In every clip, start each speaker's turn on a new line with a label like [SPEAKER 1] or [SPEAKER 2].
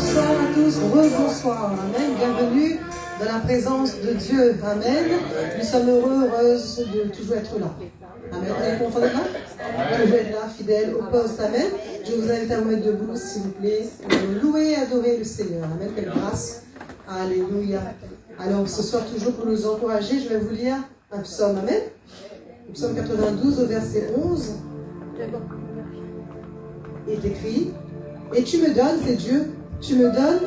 [SPEAKER 1] Bonsoir à tous, rebonsoir, amen, bienvenue dans la présence de Dieu, amen. Nous sommes heureuses de toujours être là. Amen, vous êtes contents d'être là? Toujours être là, fidèle au poste, amen. Je vous invite à vous mettre debout, s'il vous plaît, pour louer et adorer le Seigneur, amen, quelle grâce, alléluia. Alors ce soir, toujours pour nous encourager, je vais vous lire un psaume, amen. Le psaume 92 au verset 11. Il est écrit: et tu me donnes, c'est Dieu, tu me donnes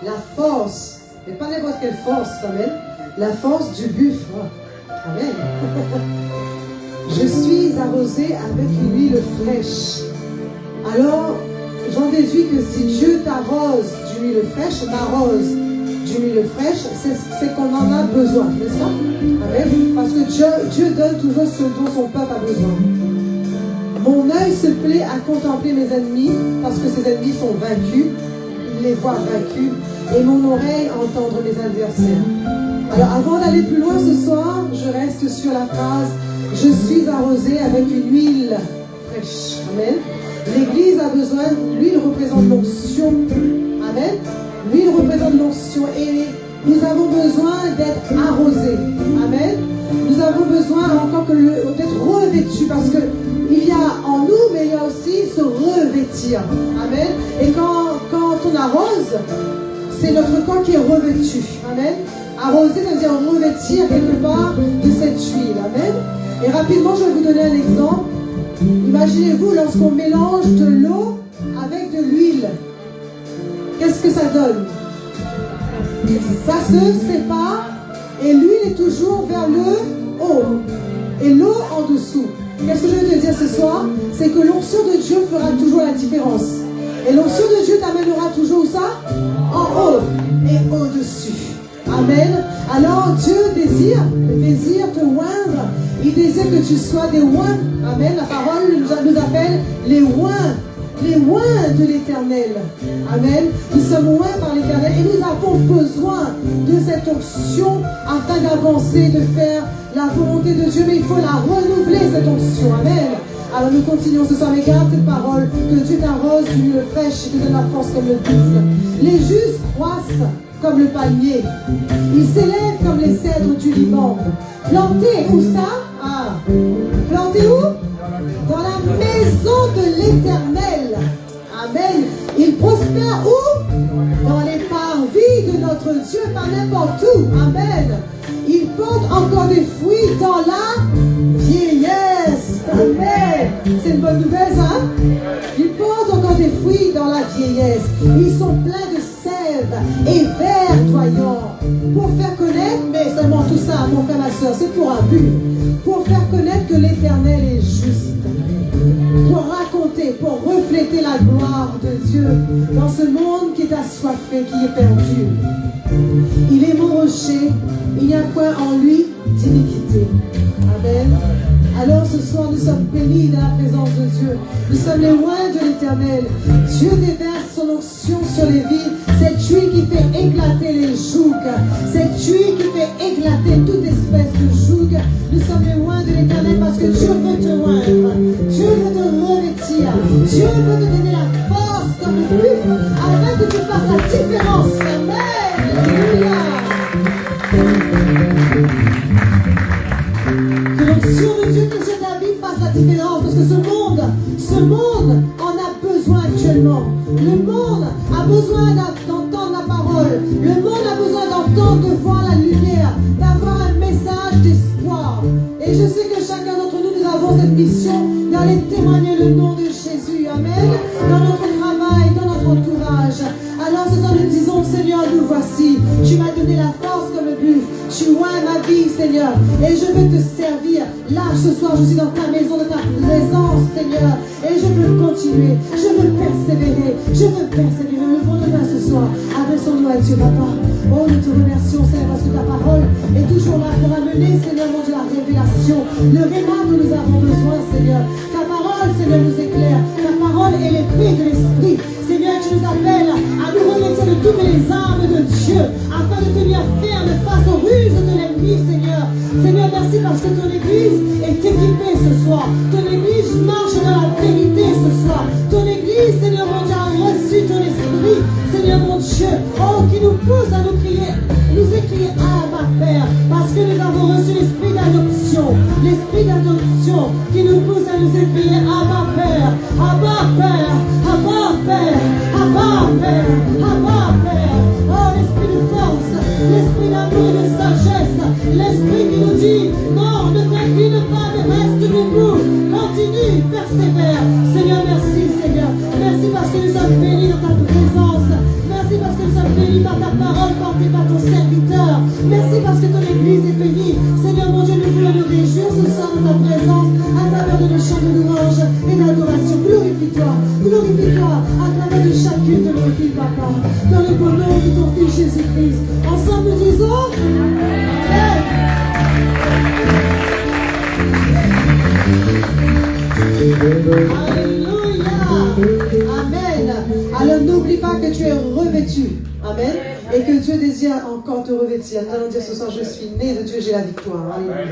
[SPEAKER 1] la force, mais pas n'importe quelle force, amen, la force du buffle, amen. Je suis arrosé avec une huile fraîche. Alors, j'en déduis que si Dieu t'arrose d'une huile fraîche, m'arrose d'une huile fraîche, c'est qu'on en a besoin, n'est-ce pas? Amen. Parce que Dieu donne toujours ce dont son peuple a besoin. Mon œil se plaît à contempler mes ennemis, parce que ces ennemis sont vaincus, les voir vaincus, et mon oreille entendre mes adversaires. Alors avant d'aller plus loin ce soir, je reste sur la phrase « Je suis arrosé avec une huile fraîche ». Amen. L'Église a besoin, l'huile représente l'onction. Amen. L'huile représente l'onction et nous avons besoin d'être arrosés. Amen. Nous avons besoin encore d'être revêtus parce que il y a en nous, mais il y a aussi se revêtir. Amen. Et quand on arrose, c'est notre corps qui est revêtu. Amen. Arroser, ça veut dire revêtir quelque part de cette huile. Amen. Et rapidement, je vais vous donner un exemple. Imaginez-vous lorsqu'on mélange de l'eau avec de l'huile. Qu'est-ce que ça donne? Ça se sépare et l'huile est toujours vers le haut et l'eau en dessous. Qu'est-ce que je veux te dire ce soir? C'est que l'onction de Dieu fera toujours la différence. Et l'onction de Dieu t'amènera toujours ça? En haut et au-dessus. Amen. Alors Dieu désire te oindre. Il désire que tu sois des oints. Amen. La parole nous appelle les oints. Les oints de l'Éternel. Amen. Nous sommes oints par l'Éternel et nous avons besoin de cette onction afin d'avancer, de faire la volonté de Dieu. Mais il faut la renouveler, cette onction. Amen. Alors nous continuons ce soir. Mais garde cette parole, que Dieu t'arrose d'une huile fraîche et te donne la force comme le buffle. Les justes croissent comme le palmier. Ils s'élèvent comme les cèdres du Liban. Plantés où ça? Plantés où? Dans la maison de l'Éternel. Amen. Ils prospèrent où? Dans les parvis de notre Dieu, pas n'importe où. Amen. Ils portent encore des fruits dans la vieillesse. Amen. C'est une bonne nouvelle, ça? Ils portent encore des fruits dans la vieillesse. Ils sont pleins de sève et verdoyants. Pour faire connaître, mais seulement tout ça, mon frère, ma soeur, c'est pour un but. Pour faire connaître que l'Éternel est juste. Pour raconter, pour refléter la gloire de Dieu dans ce monde qui est assoiffé, qui est perdu. Il est mon rocher, il n'y a point en lui d'iniquité. Amen. Alors ce soir nous sommes bénis dans la présence de Dieu. Nous sommes les oints de l'Éternel. Dieu déverse son onction sur les vies. Cette huile qui fait éclater les jougs. Cette huile qui fait éclater toute espèce de joug. Nous sommes les oints de l'Éternel parce que Dieu veut te oindre. Dieu veut te revêtir. Dieu veut te donner la force comme le buffle afin que tu fasses la différence. Amen. Alléluia. Que l'onction de Dieu qui est sur ta vie fasse la différence parce que ce monde en a besoin actuellement. Le monde a besoin d'entendre la parole. Le monde a besoin d'entendre, de voir la lumière, d'avoir un message d'espoir. Et je sais que chacun d'entre nous, nous avons cette mission d'aller témoigner le nom de Jésus. Amen. Dans notre travail, dans notre entourage. Alors ce soir nous disons, Seigneur, nous voici. Tu m'as donné la force comme le buffle. Tu oins ma vie, Seigneur. Et je veux te servir. Là, ce soir, je suis dans ta maison, dans ta présence, Seigneur. Et je veux continuer. Je veux persévérer. Je veux persévérer. Levons nos mains ce soir. Adressons-nous à Dieu, Papa. Oh, nous te remercions, Seigneur, parce que ta parole est toujours là pour amener, Seigneur, mon Dieu, la révélation. Le réma dont nous avons besoin, Seigneur. Ta parole, Seigneur, nous éclaire. Ta parole est l'épée de l'esprit. Seigneur, tu nous appelles à nous revêtir de toutes les armes de Dieu, afin de tenir ferme face aux ruses de l'ennemi, Seigneur. Seigneur, merci parce que ton Église est équipée ce soir. Ton Église marche dans la vérité ce soir. Ton Église, Seigneur, mon Dieu, a reçu ton esprit. Seigneur, Seigneur, ta présence. Merci parce que nous sommes bénis par ta parole, portée par ton serviteur. Merci parce que ton Église est bénie. Seigneur, mon Dieu, nous voulons nous réjouir ce soir de ta présence à travers de nos chants de louange et d'adoration. Glorifie-toi à travers de chacune de nos vies, Papa. Dans le bon nom de ton Fils Jésus-Christ. Ensemble, nous disons Amen. Alléluia. Amen. Alors n'oublie pas que tu es revêtu. Amen. Et que Dieu désire encore te revêtir. Nous allons dire ce soir, je suis né de Dieu, j'ai la victoire. Amen.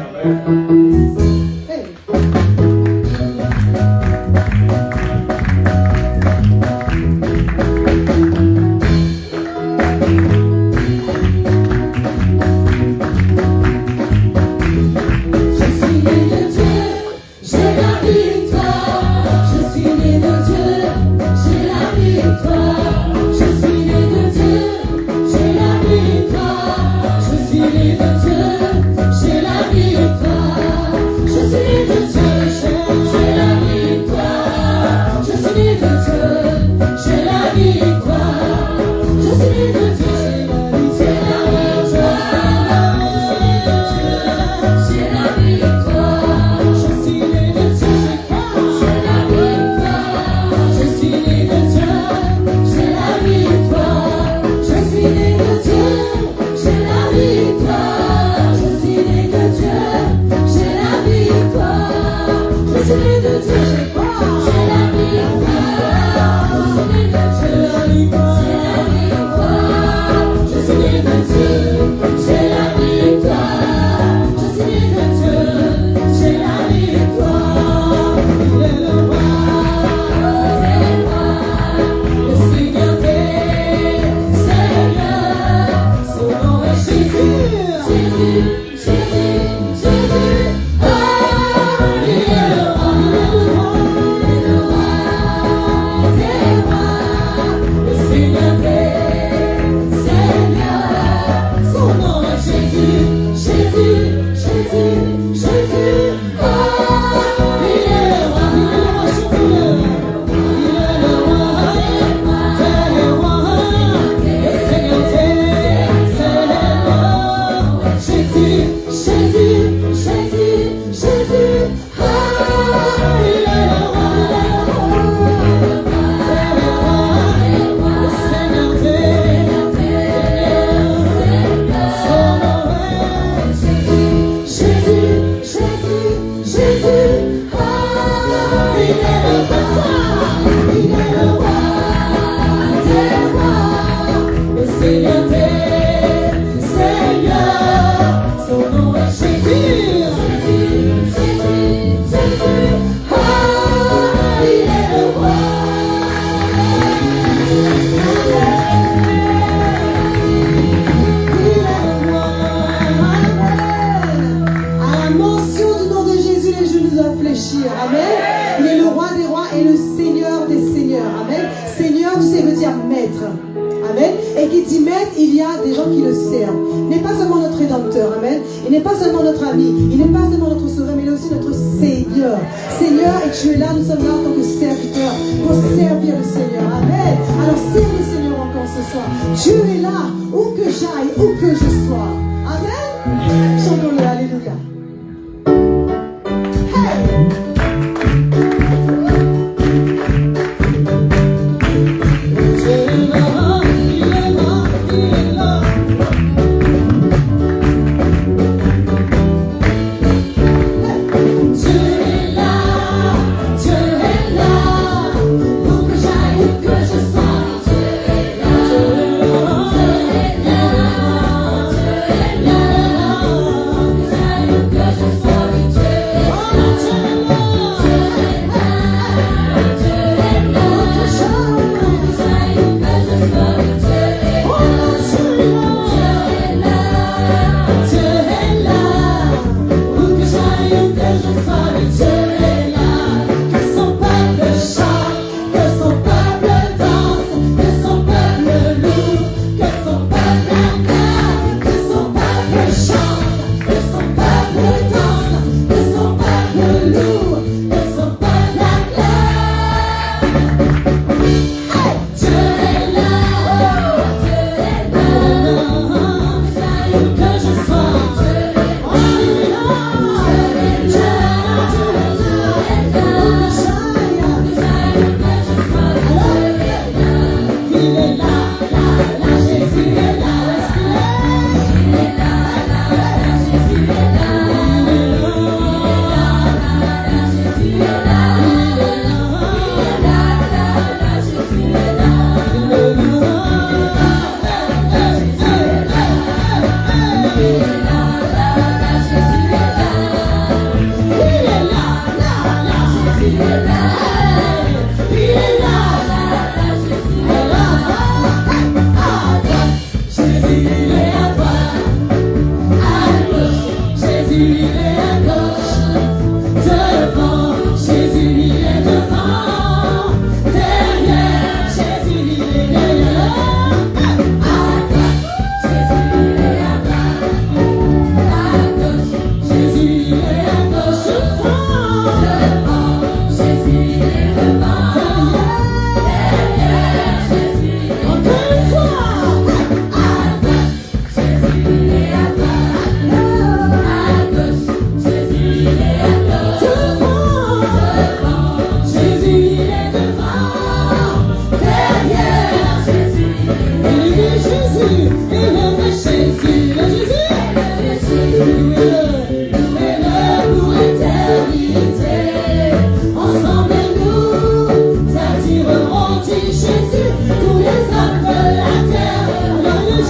[SPEAKER 1] Hey.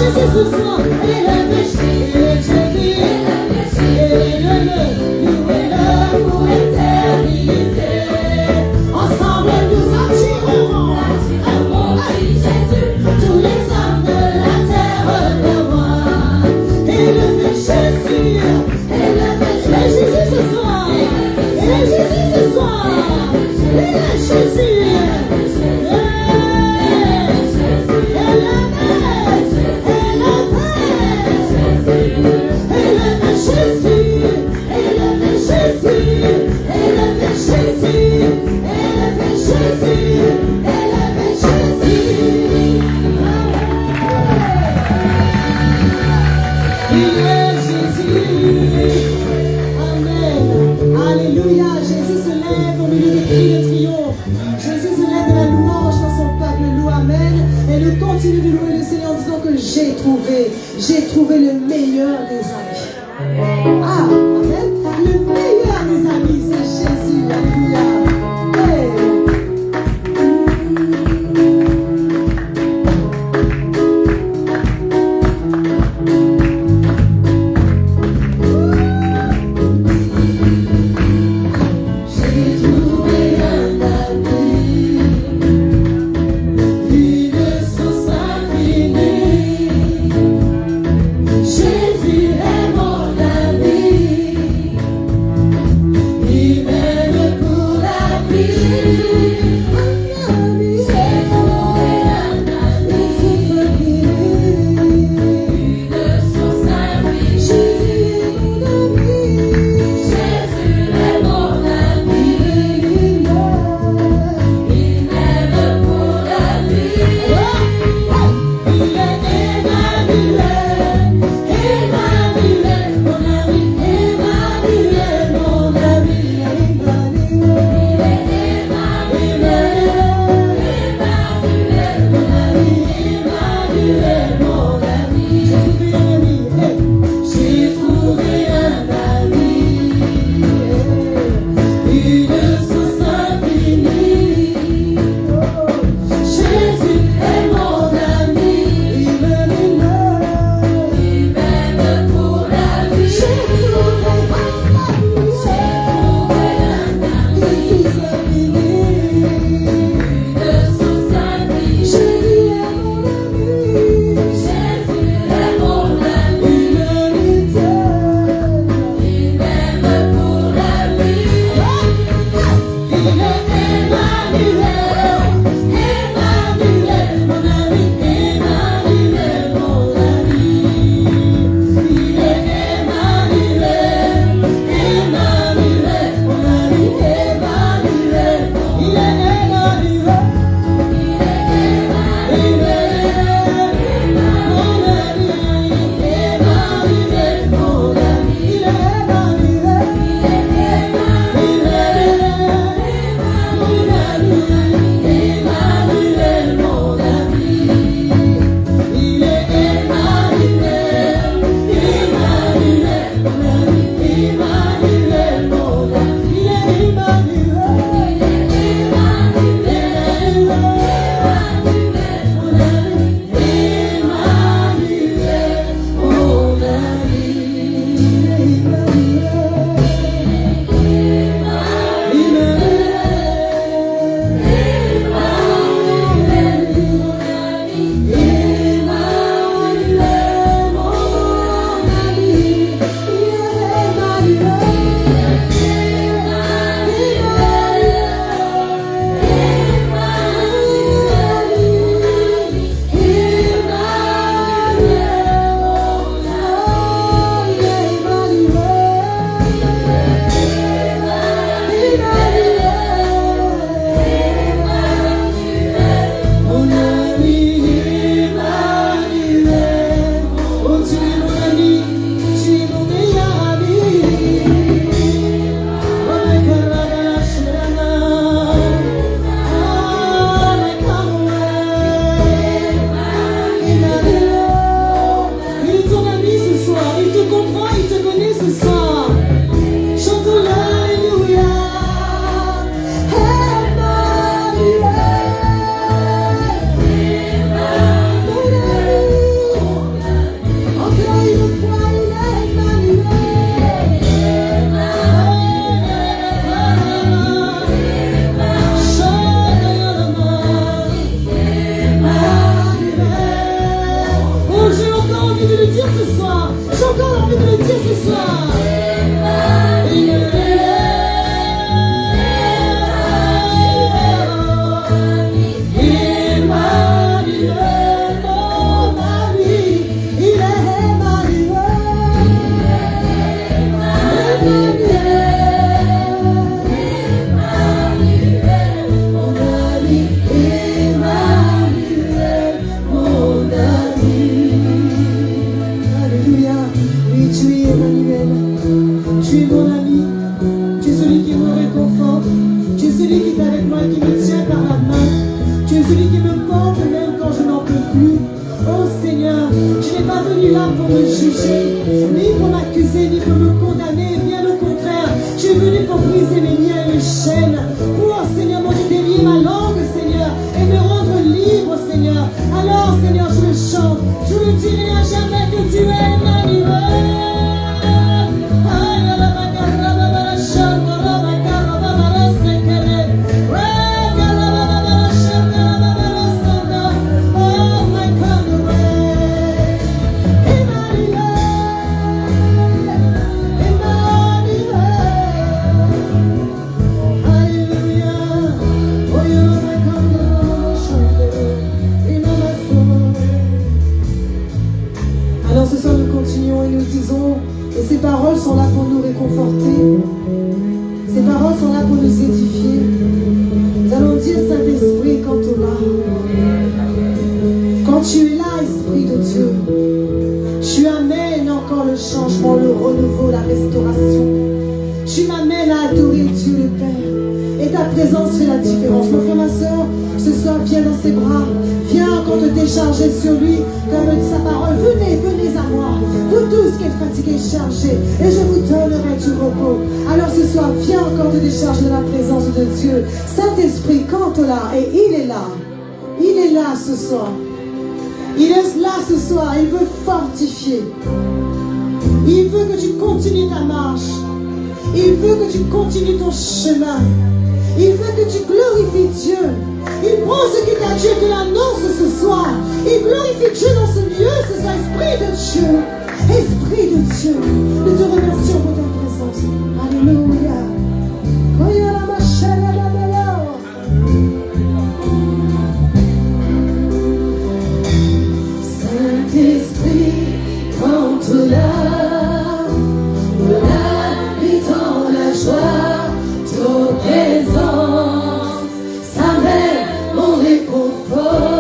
[SPEAKER 1] Jésus ce soir. Élève Jésus. Élève-le. Louez-le pour l'éternité. Ensemble nous attirerons à mon Jésus. Tous les hommes de la terre vers moi. Élève Jésus. Élève Jésus ce soir. Élève Jésus ce soir. Élève Jésus. J'ai trouvé le meilleur des amis. Ah, amen. Le meilleur des amis, c'est Jésus. Alléluia. Hey. J'ai trouvé un ami, une source infinie. Jésus est mon ami. es là pour me juger, ni pour m'accuser, ni pour me condamner. Bien au contraire, tu es venu pour briser mes liens et mes chaînes. Pour, Seigneur, mon Dieu, délier ma langue, Seigneur, et me rendre libre, Seigneur. Alors, Seigneur, je le chante. Je ne dirai à jamais que tu es Emmanuel. Alors ce soir nous continuons et nous disons, et ces paroles sont là pour nous réconforter, ces paroles sont là pour nous édifier. Nous allons dire, Saint-Esprit, quand tu es là, quand tu es là, Esprit de Dieu, tu amènes encore le changement, le renouveau, la restauration. Tu m'amènes à adorer Dieu le Père. Et ta présence fait la différence. Mon frère, ma soeur, ce soir, viens dans ses bras. Viens encore te décharger sur lui, comme dit sa parole. Venez, venez à moi, vous tous qui êtes fatigués, chargés, et je vous donnerai du repos. Alors ce soir, viens encore te décharger de la présence de Dieu. Saint-Esprit, quand là, et il est là. Il est là ce soir. Il est là ce soir, il veut fortifier. Il veut que tu continues ta marche. Il veut que tu continues ton chemin. Il veut que tu glorifies Dieu. Il prend ce qui t'a dit et te l'annonce ce soir. Il glorifie Dieu dans ce lieu, c'est ça, Esprit de Dieu. Esprit de Dieu, nous te remercions pour ta présence. Alléluia. Saint-Esprit, entre là, la vie dans la joie, ton présence, ça m'aide mon réconfort.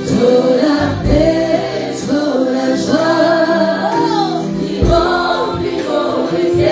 [SPEAKER 1] Ton la paix, ton la joie, qui remplit mon cœur.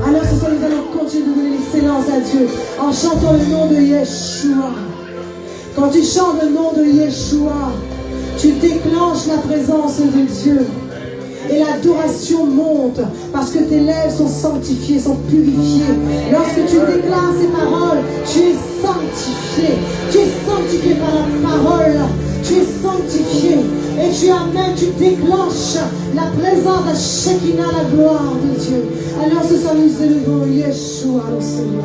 [SPEAKER 1] Alors ce soir, nous allons continuer de donner l'excellence à Dieu en chantant le nom de Yeshua. Quand tu chantes le nom de Yeshua, tu déclenches la présence de Dieu. Et l'adoration monte parce que tes lèvres sont sanctifiées, sont purifiées. Lorsque tu déclares ces paroles, tu es sanctifié. Tu es sanctifié par la parole. Tu es sanctifié. Et tu amènes, tu déclenches la présence de Shekinah, la gloire de Dieu. Alors ce soir, nous élevons Yeshua, le Seigneur.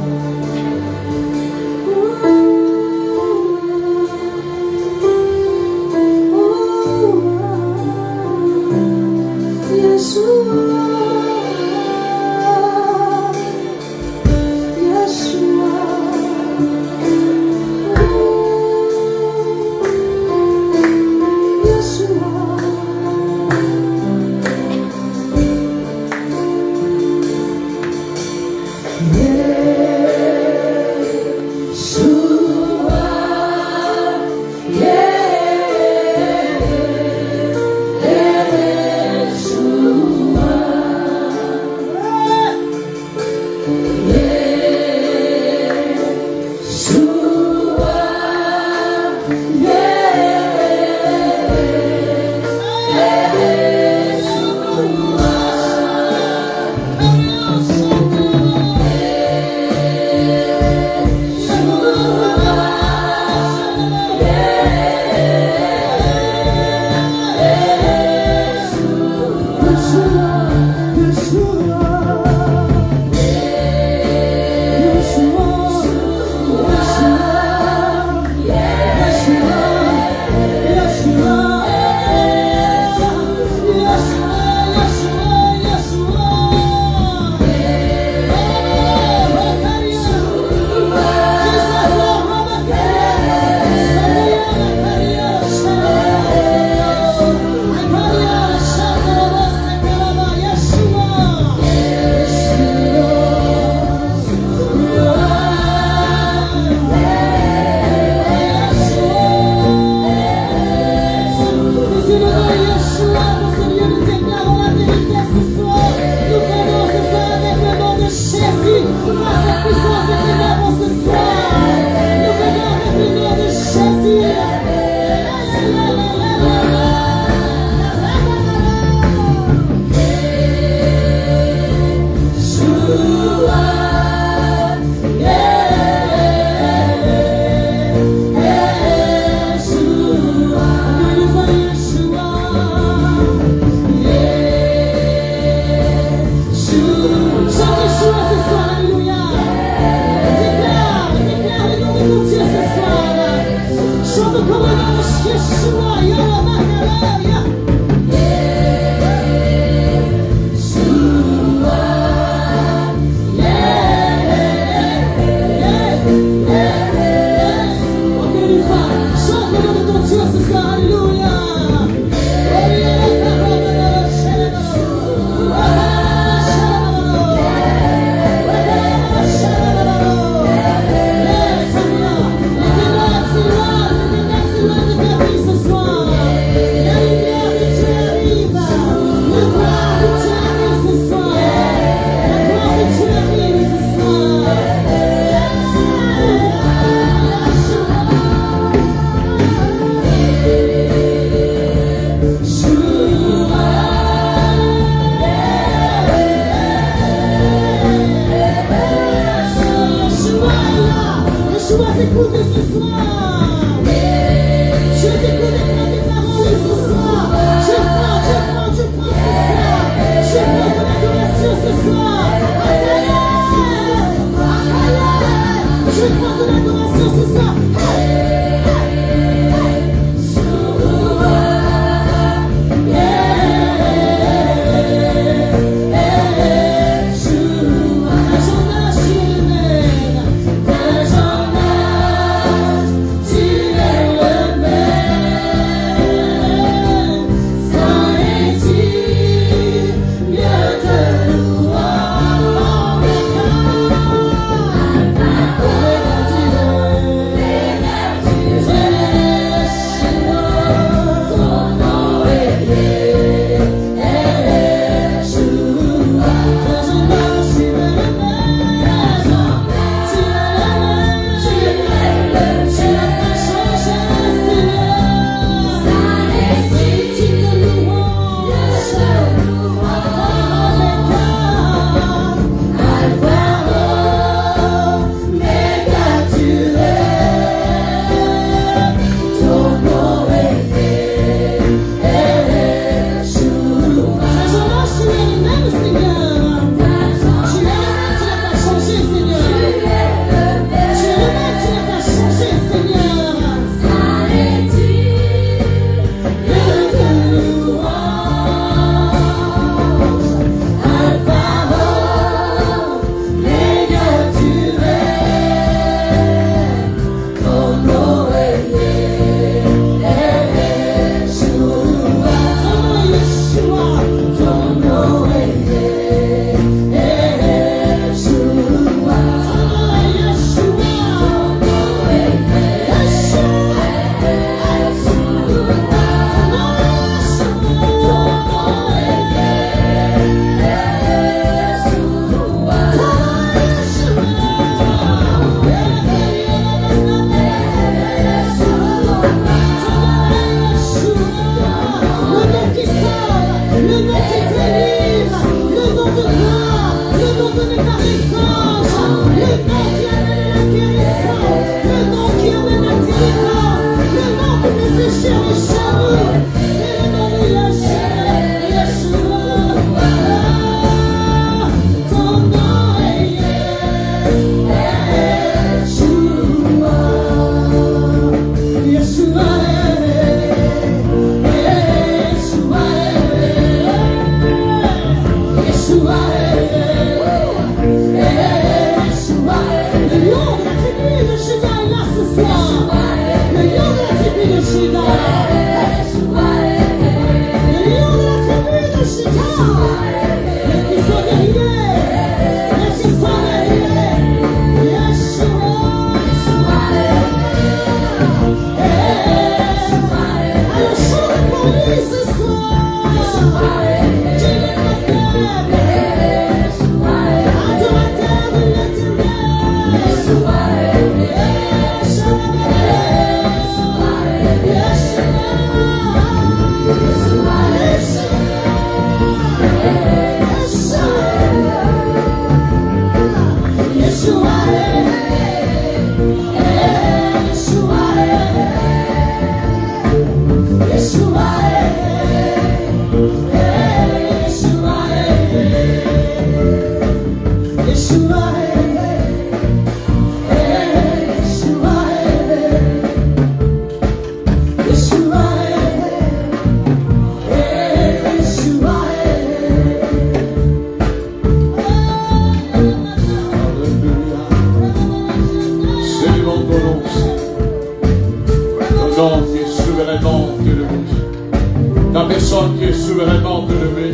[SPEAKER 2] Qui est souverainement élevé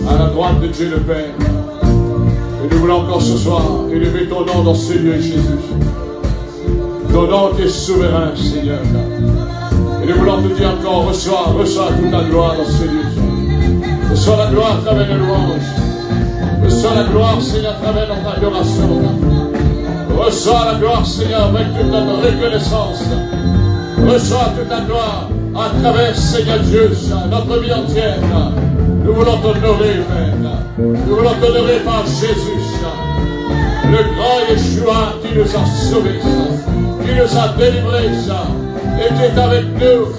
[SPEAKER 2] à la droite de Dieu le Père. Et nous voulons encore ce soir élever ton nom dans ce lieu, Jésus. Ton nom qui est souverain, Seigneur. Et nous voulons te dire encore, reçois toute la gloire dans ce lieu. Reçois la gloire à travers les louanges. Reçois la gloire, Seigneur, à travers notre adoration. Reçois la gloire, Seigneur, avec toute notre reconnaissance. Reçois toute la gloire à travers, Seigneur Dieu, notre vie entière. Nous voulons t'honorer, Père. Nous voulons t'honorer par Jésus, le grand Yeshua qui nous a sauvés, qui nous a délivrés, et qui est avec nous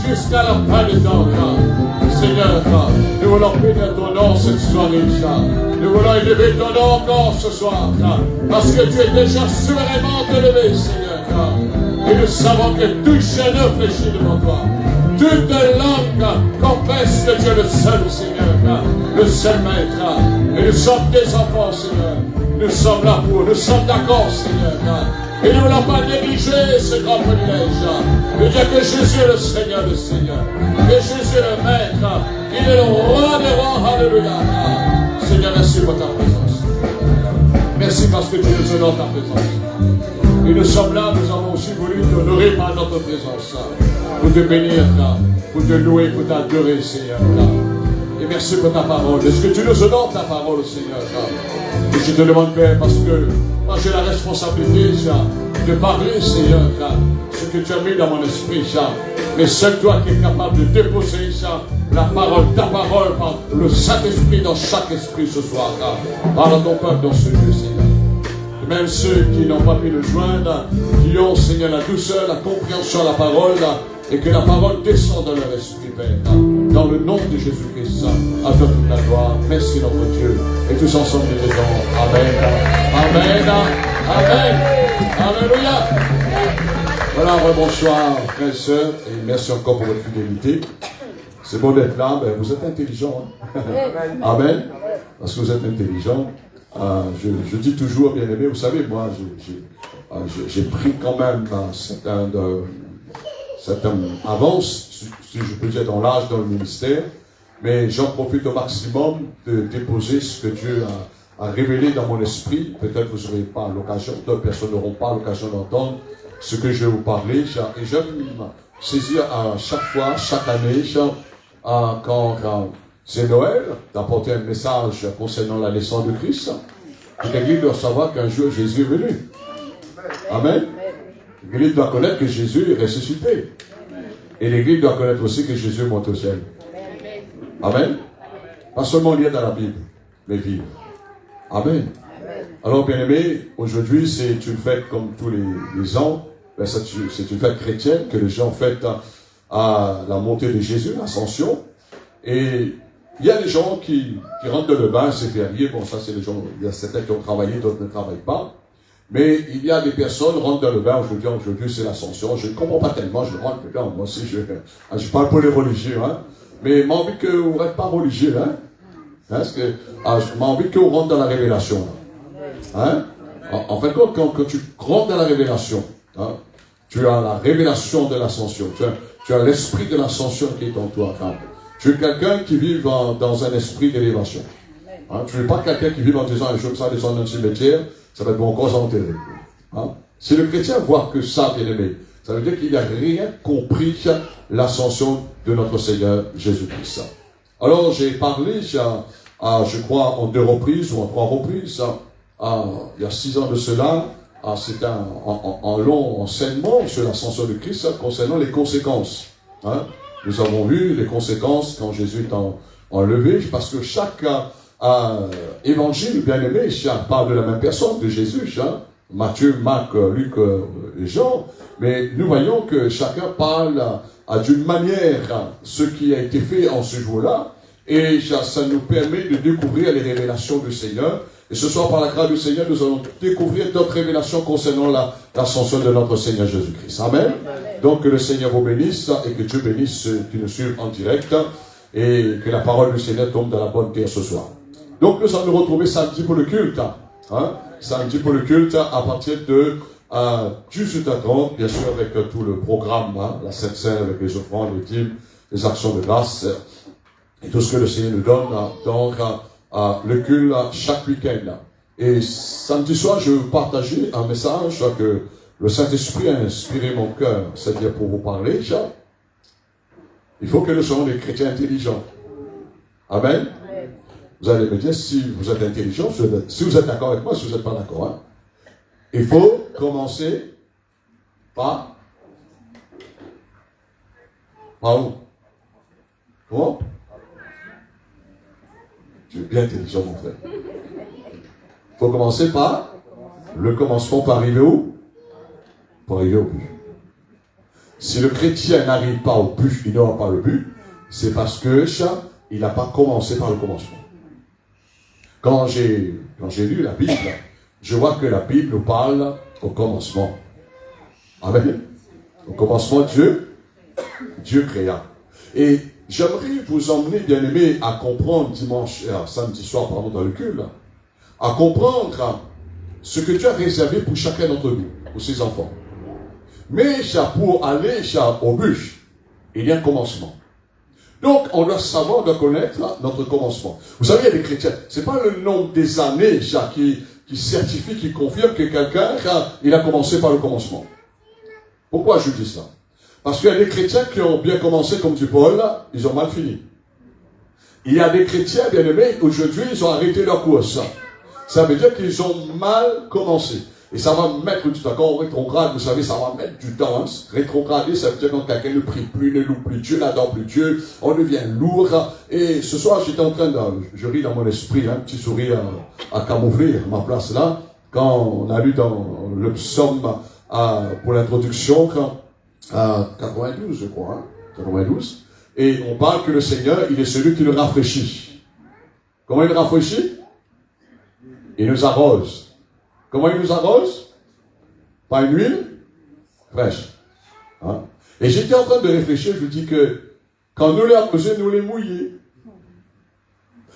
[SPEAKER 2] jusqu'à la fin du temps. Seigneur, nous voulons bénir ton nom cette soirée. Nous voulons élever ton nom encore ce soir, parce que tu es déjà souverainement élevé, Seigneur. Et nous savons que tout genou fléchit devant toi. Toute langue confesse que tu es le seul Seigneur, le seul Maître. Et nous sommes tes enfants, Seigneur. Nous sommes là pour, nous sommes d'accord, Seigneur. Et nous ne voulons pas négliger ce grand privilège de dire que Jésus est le Seigneur des Seigneurs, que Jésus est le Maître, il est le roi des rois. Alléluia. Seigneur, merci pour ta présence. Merci parce que tu nous honores ta présence. Et nous sommes là, nous avons aussi voulu t'honorer par notre présence, pour te bénir, pour te louer, pour t'adorer, Seigneur. Et merci pour ta parole. Est-ce que tu nous honores ta parole, Seigneur? Et je te demande, Père, parce que moi j'ai la responsabilité de parler, Seigneur, ce que tu as mis dans mon esprit, mais seul toi qui es capable de déposer la parole, ta parole, par le Saint-Esprit dans chaque esprit ce soir. Parle à ton peuple dans ce lieu, Seigneur. Et même ceux qui n'ont pas pu le joindre, qui ont, Seigneur, la douceur, la compréhension de la parole, et que la parole descende dans leur esprit, Père. Dans le nom de Jésus-Christ, à toi toute la gloire. Merci notre Dieu. Et tous ensemble, nous disons Amen. Amen. Amen. Alléluia. Voilà, bonsoir, frères et sœurs, et merci encore pour votre fidélité. C'est bon d'être là, mais vous êtes intelligents. Hein? Amen. Parce que vous êtes intelligents. Je dis toujours, bien aimé, vous savez, moi, j'ai pris quand même certaine avance, si je peux dire, dans l'âge, dans le ministère, mais j'en profite au maximum de déposer ce que Dieu a révélé dans mon esprit. Peut-être vous n'aurez pas l'occasion, d'autres personnes n'auront pas l'occasion d'entendre ce que je vais vous parler. Et j'aime saisir à chaque fois, chaque année, quand c'est Noël, d'apporter un message concernant la naissance de Christ. L'Église doit savoir qu'un jour Jésus est venu. Amen. L'Église doit connaître que Jésus est ressuscité. Et l'Église doit connaître aussi que Jésus monte au ciel. Amen. Pas seulement lire dans la Bible, mais vivre. Amen. Alors, bien aimé, aujourd'hui, c'est une fête comme tous les ans. C'est une fête chrétienne que les gens fêtent à la montée de Jésus, l'ascension. Et il y a des gens qui rentrent dans le bain, c'est férié. Bon, ça, c'est les gens, il y a certains qui ont travaillé, d'autres ne travaillent pas. Mais il y a des personnes qui rentrent dans le bain aujourd'hui c'est l'ascension. Je ne comprends pas tellement, je rentre dedans. Moi aussi, je parle pour les religieux, hein. Mais j'ai envie que vous n'êtes pas religieux, hein. Parce que j'ai envie que vous rentrez dans la révélation, hein. En fait, quand tu rentres dans la révélation, hein, tu as la révélation de l'ascension. Tu as l'esprit de l'ascension qui est en toi. Hein. Tu es quelqu'un qui vit dans un esprit d'élévation. Hein, tu n'es pas quelqu'un qui vit en disant un jour que ça descend dans le cimetière, ça va être mon corps enterré. Hein? Si le chrétien voit que ça, bien aimé, ça veut dire qu'il n'a rien compris l'ascension de notre Seigneur Jésus-Christ. Alors, j'ai parlé, je crois, en 2 reprises ou en 3 reprises, il y a 6 ans de cela, c'était un long enseignement sur l'ascension de Christ concernant les conséquences. Hein? Nous avons vu les conséquences quand Jésus est enlevé, parce que chaque évangiles, bien aimés, parlent de la même personne, de Jésus, Matthieu, Marc, Luc et Jean, mais nous voyons que chacun parle d'une manière ce qui a été fait en ce jour-là, et ça nous permet de découvrir les révélations du Seigneur. Et ce soir, par la grâce du Seigneur, nous allons découvrir d'autres révélations concernant l'ascension de notre Seigneur Jésus-Christ. Amen. Donc, que le Seigneur vous bénisse et que Dieu bénisse ceux qui nous suivent en direct et que la parole du Seigneur tombe dans la bonne terre ce soir. Donc, nous allons nous retrouver samedi pour le culte. Samedi pour le culte à partir de 18h30, bien sûr, avec tout le programme, la Sainte Seine, avec les offrandes, les dîmes, les actions de grâce et tout ce que le Seigneur nous donne dans le culte chaque week-end. Et samedi soir, je partageais un message que le Saint-Esprit a inspiré mon cœur, c'est-à-dire pour vous parler. Il faut que nous soyons des chrétiens intelligents. Amen. Vous allez me dire si vous êtes intelligent, si vous êtes d'accord avec moi, si vous n'êtes pas d'accord. Il faut commencer par où? Comment? Tu es bien intelligent, mon frère. Il faut commencer par le commencement pour arriver où? Pour arriver au but. Si le chrétien n'arrive pas au but, il n'aura pas le but, c'est parce que il n'a pas commencé par le commencement. Quand j'ai lu la Bible, je vois que la Bible nous parle au commencement. Amen. Au commencement, Dieu créa. Et j'aimerais vous emmener, bien-aimés, à comprendre samedi soir, dans le culte, à comprendre ce que Dieu a réservé pour chacun d'entre nous, pour ses enfants. Mais pour aller au but, il y a un commencement. Donc, on doit savoir, on doit connaître notre commencement. Vous savez, il y a des chrétiens, c'est pas le nombre des années qui certifie, qui confirme que quelqu'un, il a commencé par le commencement. Pourquoi je dis ça? Parce qu'il y a des chrétiens qui ont bien commencé comme du Paul, ils ont mal fini. Il y a des chrétiens, bien aimés, aujourd'hui, ils ont arrêté leur course. Ça veut dire qu'ils ont mal commencé. Et ça va mettre du temps. Quand on rétrograde, vous savez, ça va mettre du temps. Rétrograder, ça veut dire quand quelqu'un ne prie plus, ne loue plus Dieu, n'adore plus Dieu, on devient lourd. Et ce soir, j'étais en train je ris dans mon esprit, un petit sourire à camoufler ma place là, quand on a lu dans le psaume pour l'introduction, 92, je crois, 92, et on parle que le Seigneur, il est celui qui nous rafraîchit. Comment il nous rafraîchit? Il nous arrose. Comment il nous arrose? Par une huile fraîche. Et j'étais en train de réfléchir, je dis que quand nous les arrosés, nous les mouillés.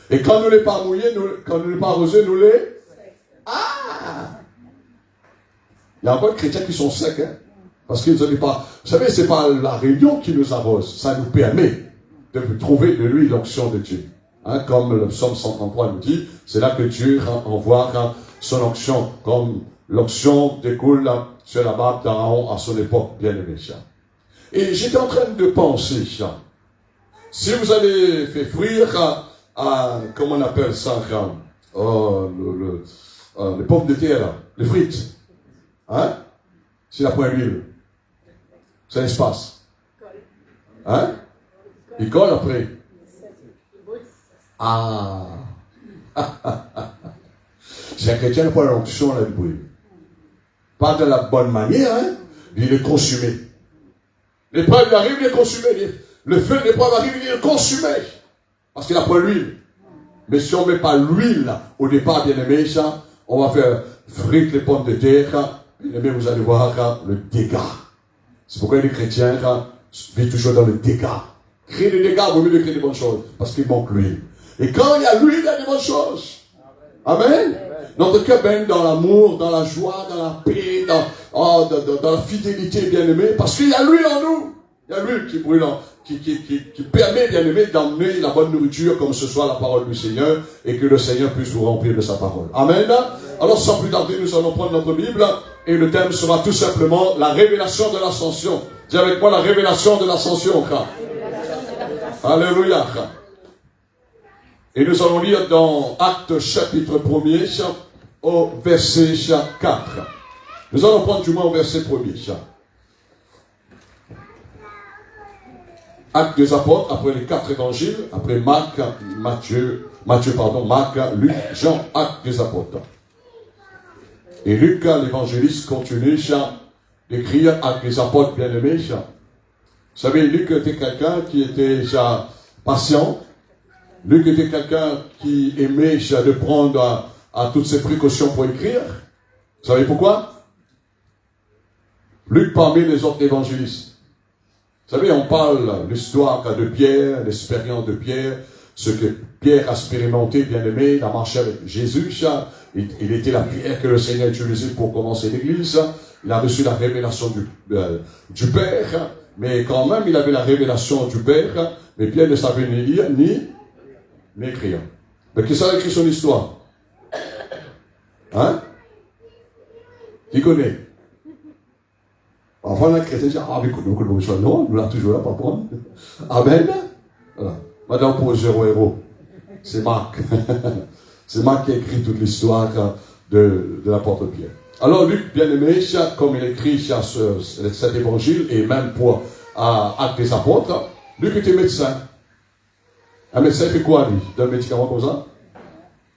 [SPEAKER 2] Et quand nous les pas mouillés, quand nous les pas arrosés, nous les... Il y a encore des chrétiens qui sont secs, parce qu'ils n'ont pas... Vous savez, c'est pas la réunion qui nous arrose, ça nous permet de trouver de lui l'onction de Dieu. Comme le psaume 133 nous dit, c'est là que Dieu envoie son onction, comme l'onction découle sur la barbe d'Aaron à son époque, bien aimé. Et j'étais en train de penser, si vous allez faire frire comment on appelle ça, les pommes de terre, les frites, c'est la point d'huile, c'est l'espace. Il colle après. Si un chrétien n'a pas l'onction là du bruit, pas de la bonne manière, il est consumé. L'épreuve arrive, il est consumé. Le feu de l'épreuve arrive, il est consumé. Parce qu'il n'a pas l'huile. Mais si on ne met pas l'huile au départ, bien aimé, on va faire frire les pommes de terre. Bien aimé, vous allez voir le dégât. C'est pourquoi les chrétiens vivent toujours dans le dégât. Créer des dégâts au lieu de créer des bonnes choses. Parce qu'il manque l'huile. Et quand il y a l'huile, il y a des bonnes choses. Amen. Notre cœur baigne dans l'amour, dans la joie, dans la paix, dans la fidélité, bien-aimé, parce qu'il y a l'huile en nous. Il y a l'huile qui brûle, qui permet, bien-aimé, d'emmener la bonne nourriture, comme ce soit la parole du Seigneur, et que le Seigneur puisse vous remplir de sa parole. Amen. Alors, sans plus tarder, nous allons prendre notre Bible, et le thème sera tout simplement la révélation de l'ascension. Dis avec moi la révélation de l'ascension. Alléluia. Et nous allons lire dans Actes chapitre 1er au verset 4. Nous allons prendre du moins au verset 1er. Actes des apôtres, après les 4 évangiles, après Marc, Matthieu, Matthieu, pardon, Marc, Luc, Jean, Actes des apôtres. Et Luc, l'évangéliste, continue d'écrire Actes des apôtres bien-aimés. Vous savez, Luc était quelqu'un qui était patient. Luc était quelqu'un qui aimait de prendre à toutes ses précautions pour écrire. Vous savez pourquoi? Luc parmi les autres évangélistes. Vous savez, on parle de l'histoire de Pierre, l'expérience de Pierre, ce que Pierre a expérimenté, bien aimé, il a marché avec Jésus. Il était la pierre que le Seigneur a utilisée pour commencer l'église. Il a reçu la révélation du Père, mais quand même, il avait la révélation du Père, mais Pierre ne savait ni lire, ni écrire. Mais qui ça a écrit son histoire? Hein? Qui connaît? Parfois, les chrétiens disent, ah, mais non, nous l'avons toujours là, pas prendre. Amen. Voilà. Madame pour 0 héros. C'est Marc. C'est Marc qui a écrit toute l'histoire de l'apôtre Pierre. Alors, Luc, bien aimé, comme il écrit cet évangile, et même pour Actes des apôtres, Luc était médecin. Un médecin fait quoi, lui? D'un médicament comme ça?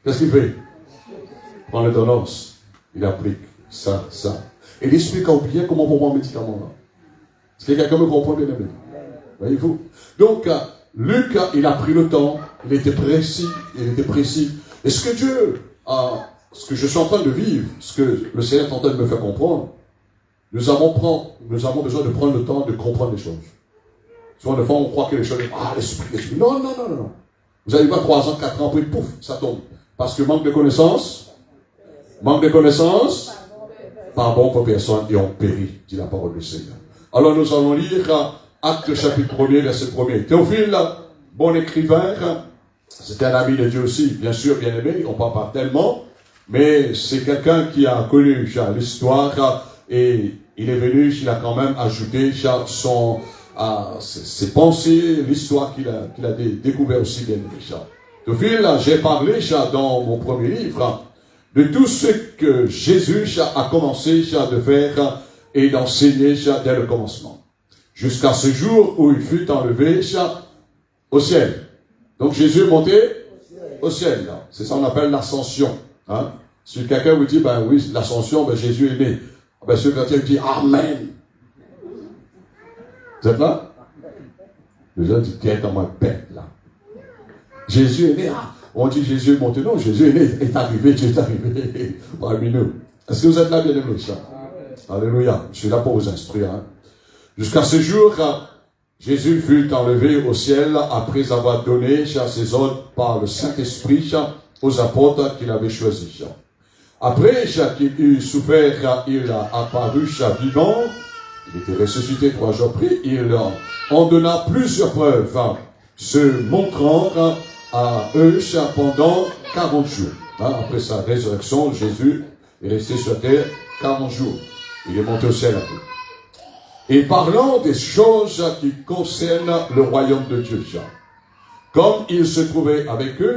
[SPEAKER 2] Qu'est-ce qu'il fait? Il prend l'ordonnance. Il applique ça. Et il explique bien comment on prend un médicament là. Est-ce que quelqu'un me comprend bien aimé? Voyez-vous? Donc, Luc, il a pris le temps, il était précis. Et ce que ce que je suis en train de vivre, ce que le Seigneur est en train de me faire comprendre, nous avons besoin de prendre le temps de comprendre les choses. Souvent, des fois, on croit que les choses, l'esprit. Non. Vous allez voir 3 ans, 4 ans, après, pouf, ça tombe. Parce que manque de connaissances, par bon pour personne, et on périt, dit la parole du Seigneur. Alors, nous allons lire Actes chapitre 1er, verset 1er. Théophile, bon écrivain, c'était un ami de Dieu aussi, bien sûr, bien aimé, on ne parle pas tellement, mais c'est quelqu'un qui a connu l'histoire, et il est venu, il a quand même ajouté ses pensées, l'histoire qu'il a découvert aussi, bien aimé. Théophile, j'ai parlé dans mon premier livre de tout ce que Jésus a commencé de faire et d'enseigner dès le commencement. Jusqu'à ce jour où il fut enlevé au ciel. Donc Jésus est monté au ciel. C'est ça qu'on appelle l'ascension. Hein? Si quelqu'un vous dit, ben oui, l'ascension, ben Jésus est né. Ben ce chrétien dit, Amen. Vous êtes là? Les gens disent, tiens, comme un bête là. Jésus est né. On dit Jésus est monté. Non, Jésus est né, est arrivé, Dieu est arrivé parmi nous. Est-ce que vous êtes là, bien aimés? Alléluia. Je suis là pour vous instruire. Hein? Jusqu'à ce jour, Jésus fut enlevé au ciel après avoir donné ses ordres par le Saint-Esprit aux apôtres qu'il avait choisis. Après qu'il eut souffert, il a apparu vivant. Il était ressuscité 3 jours après. Il en donna plusieurs preuves, se montrant à eux pendant 40 jours. Après sa résurrection, Jésus est resté sur terre 40 jours. Il est monté au ciel après. Et parlant des choses qui concernent le royaume de Dieu. Comme il se trouvait avec eux,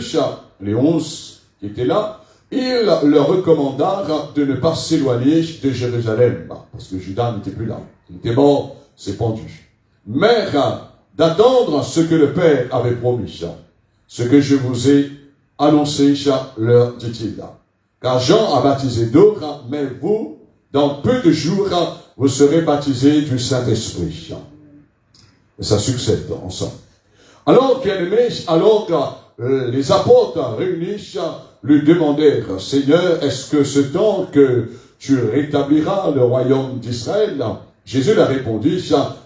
[SPEAKER 2] les 11 qui étaient là, il leur recommanda de ne pas s'éloigner de Jérusalem, parce que Judas n'était plus là. Il était mort, c'est pendu. Mais d'attendre ce que le Père avait promis. Ce que je vous ai annoncé, leur dit-il. Car Jean a baptisé d'eau, mais vous, dans peu de jours, vous serez baptisés du Saint-Esprit. Et ça succède ensemble. Alors, bien-aimés, les apôtres réunis lui demandèrent, Seigneur, est-ce que ce temps que tu rétabliras le royaume d'Israël? Jésus leur répondit,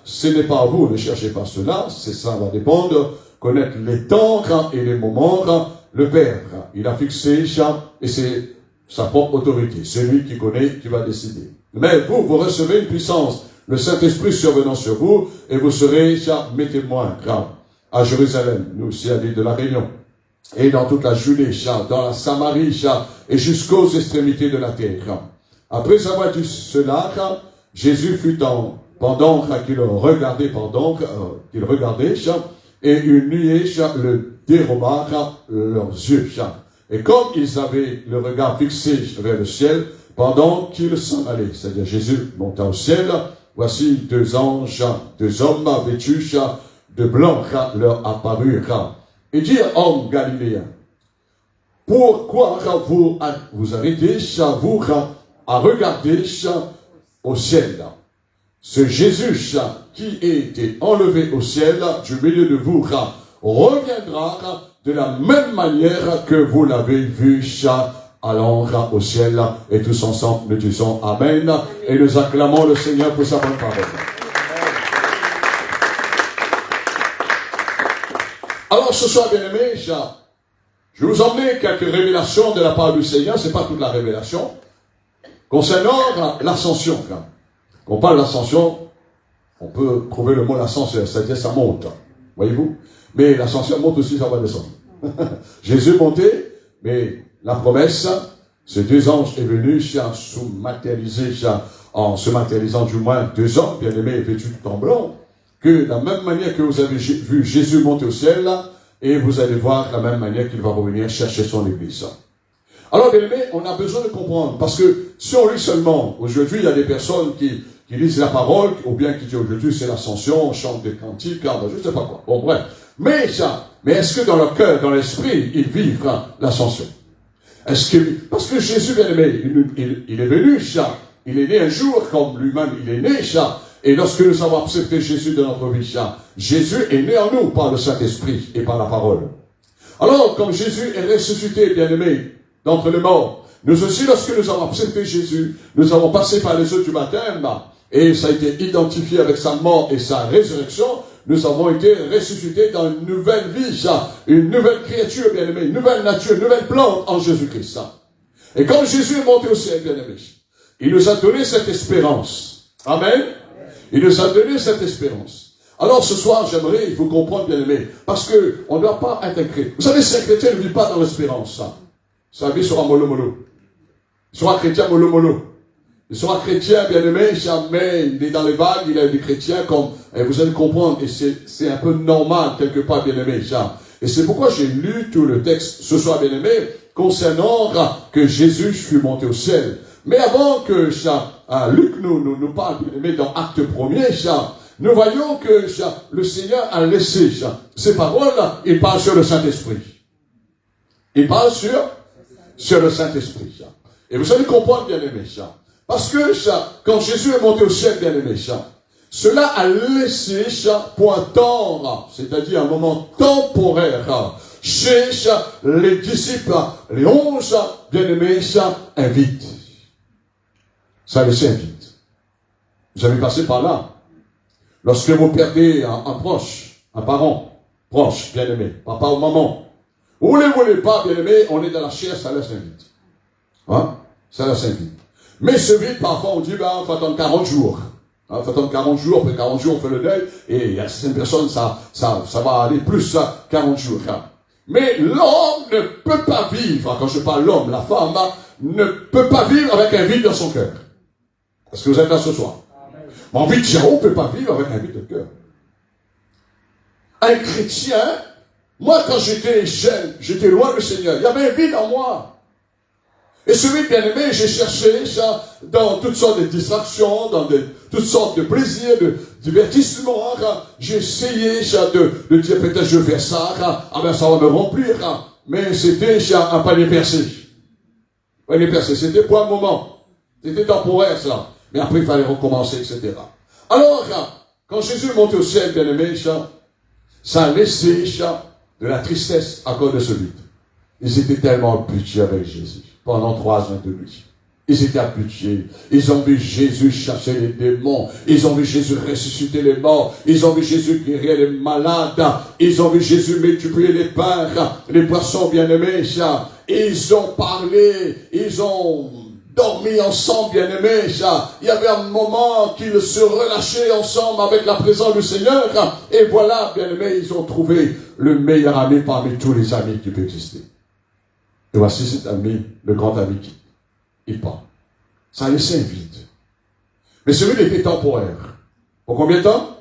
[SPEAKER 2] ce n'est pas vous, ne cherchez pas cela, c'est ça va dépendre, connaître les temps et les moments, le Père. Il a fixé, et c'est sa propre autorité. C'est lui qui connaît, qui va décider. Mais vous recevez une puissance, le Saint-Esprit survenant sur vous, et vous serez mes témoins à Jérusalem, nous aussi à l'île de la Réunion, et dans toute la Judée, dans la Samarie, et jusqu'aux extrémités de la terre. Après avoir dit cela, Jésus fut pendant qu'il regardait, et une nuée le déroba leurs yeux. Et comme ils avaient le regard fixé vers le ciel, pendant qu'ils s'en allaient, c'est-à-dire Jésus monta au ciel, voici 2 anges, 2 hommes vêtus de blanc leur apparurent. Et dirent, hommes galiléens, pourquoi vous arrêtez à regarder au ciel? Ce Jésus qui a été enlevé au ciel du milieu de vous reviendra de la même manière que vous l'avez vu allant au ciel. Et tous ensemble, nous disons Amen. Et nous acclamons le Seigneur pour sa bonne parole. Alors ce soir, bien-aimés, je vais vous emmener quelques révélations de la part du Seigneur. Ce n'est pas toute la révélation. Concernant l'ascension. Quand on parle d'ascension, on peut trouver le mot l'ascenseur, c'est-à-dire ça monte. Voyez-vous? Mais l'ascension monte aussi, ça va descendre. Jésus est monté, mais la promesse, ces deux anges est venu en se matérialisant du moins deux hommes, bien-aimés, vêtus tout en blanc, que de la même manière que vous avez vu Jésus monter au ciel, et vous allez voir de la même manière qu'il va revenir chercher son église. Alors, bien aimé, on a besoin de comprendre, parce que si on lit seulement, aujourd'hui, il y a des personnes qui lisent la parole, ou bien qui disent aujourd'hui c'est l'ascension, on chante des cantiques, je ne sais pas quoi. Bon, bref. Mais est-ce que dans leur cœur, dans l'esprit, ils vivent l'ascension? Parce que Jésus, bien aimé, il est venu, il est né un jour, comme lui-même, il est né, et lorsque nous avons accepté Jésus dans notre vie, Jésus est né en nous par le Saint-Esprit et par la parole. Alors, comme Jésus est ressuscité, bien aimé, d'entre les morts, nous aussi, lorsque nous avons accepté Jésus, nous avons passé par les eaux du baptême, et ça a été identifié avec sa mort et sa résurrection, nous avons été ressuscités dans une nouvelle vie, une nouvelle créature, bien aimé, une nouvelle nature, une nouvelle plante en Jésus-Christ. Et quand Jésus est monté au ciel, bien aimé, il nous a donné cette espérance. Amen. Il nous a donné cette espérance. Alors ce soir, j'aimerais vous comprendre, bien aimé, parce que on ne doit pas être chrétien. Vous savez, si un chrétien ne vit pas dans l'espérance, sa vie sera mollo-mollo. Il sera chrétien mollo-mollo. Il sera chrétien, bien aimé, jamais il est dans les vagues, il est des chrétiens comme, et vous allez comprendre, et c'est un peu normal, quelque part, bien aimé, Et c'est pourquoi j'ai lu tout le texte ce soir, bien aimé, concernant que Jésus fut monté au ciel. Mais avant que Luc nous parle, bien aimé, dans Acte 1er, nous voyons que le Seigneur a laissé ces paroles, il parle sur le Saint-Esprit. Il parle sur le Saint-Esprit. Et vous allez comprendre, bien aimé, parce que quand Jésus est monté au ciel, bien aimé, cela a laissé pour un temps, c'est-à-dire un moment temporaire, chez les disciples, les 11 bien-aimés, un vide. Ça a laissé un vide. Vous avez passé par là. Lorsque vous perdez un proche, un parent proche, bien-aimé, papa ou maman, vous ne voulez pas, bien-aimé, on est dans la chair, ça laisse un vide. Hein? Ça laisse un vide. Mais ce vide, parfois, on dit, il faut attendre 40 jours. Il faut attendre 40 jours, après 40 jours, on fait le deuil, et il y a certaines personnes, ça va aller plus, 40 jours. Mais l'homme ne peut pas vivre, quand je parle l'homme, la femme, ne peut pas vivre avec un vide dans son cœur. Est-ce que vous êtes là ce soir? Mais en vie de Jérôme, on ne peut pas vivre avec un vide de cœur. Un chrétien, moi, quand j'étais jeune, j'étais loin du Seigneur, il y avait un vide en moi. Et ce vide, bien aimé, j'ai cherché ça dans toutes sortes de distractions, dans toutes sortes de plaisirs, de divertissements. J'ai essayé ça de dire peut-être je vais faire ça, ça va me remplir. Mais c'était un panier percé. Panier percé, c'était pour un moment. C'était temporaire ça. Mais après il fallait recommencer, etc. Alors, quand Jésus est monté au ciel, bien aimé, ça a laissé de la tristesse à cause de ce vide. Ils étaient tellement habitués avec Jésus. Pendant 3 ans de nuit. Ils étaient habitués. Ils ont vu Jésus chasser les démons. Ils ont vu Jésus ressusciter les morts. Ils ont vu Jésus guérir les malades. Ils ont vu Jésus multiplier les pains, les poissons bien-aimés. Ils ont parlé. Ils ont dormi ensemble, bien-aimés. Il y avait un moment qu'ils se relâchaient ensemble avec la présence du Seigneur. Et voilà, bien-aimés, ils ont trouvé le meilleur ami parmi tous les amis qui peuvent exister. Et voici cet ami, le grand ami qui il part. Ça a laissé un vide. Mais ce vide était temporaire. Pour combien de temps?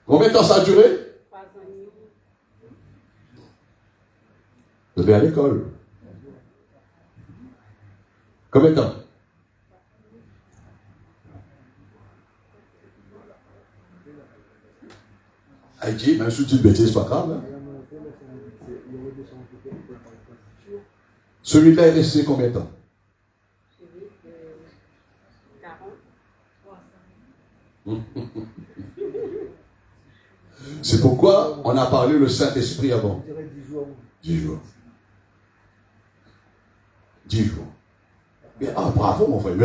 [SPEAKER 2] Combien de temps ça a duré? Vous êtes à l'école. Combien de temps? Haïti, même si tu dis bêtise, c'est pas grave. Hein? Celui-là est resté combien de temps? C'est pourquoi on a parlé le Saint-Esprit avant. 10 jours. 10 jours. Mais, bravo mon frère.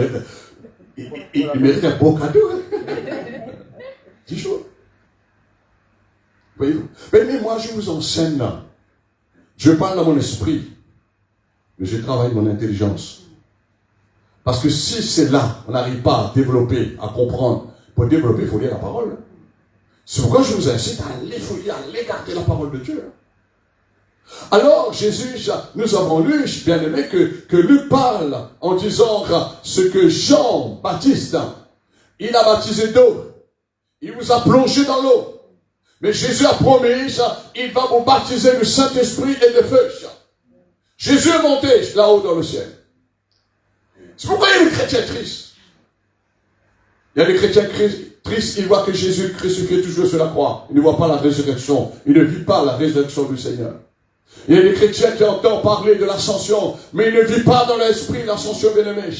[SPEAKER 2] Il mérite un beau cadeau. 10 jours. Voyez-vous? Mais moi, je vous enseigne là. Je parle dans mon esprit. Mais je travaille mon intelligence. Parce que si c'est là, on n'arrive pas à développer, à comprendre. Pour développer, il faut lire la parole. C'est pourquoi je vous incite à aller fouiller, à l'écarter la parole de Dieu. Alors, Jésus, nous avons lu, bien aimé, que Luc parle en disant ce que Jean-Baptiste, il a baptisé d'eau. Il vous a plongé dans l'eau. Mais Jésus a promis, il va vous baptiser du Saint-Esprit et de feu. Jésus est monté là-haut dans le ciel. C'est pourquoi il y a des chrétiens tristes. Il y a des chrétiens tristes, ils voient que Jésus crucifié toujours sur la croix. Ils ne voient pas la résurrection. Ils ne vivent pas la résurrection du Seigneur. Il y a des chrétiens qui entendent parler de l'ascension, mais ils ne vivent pas dans l'esprit l'ascension bien-aimée.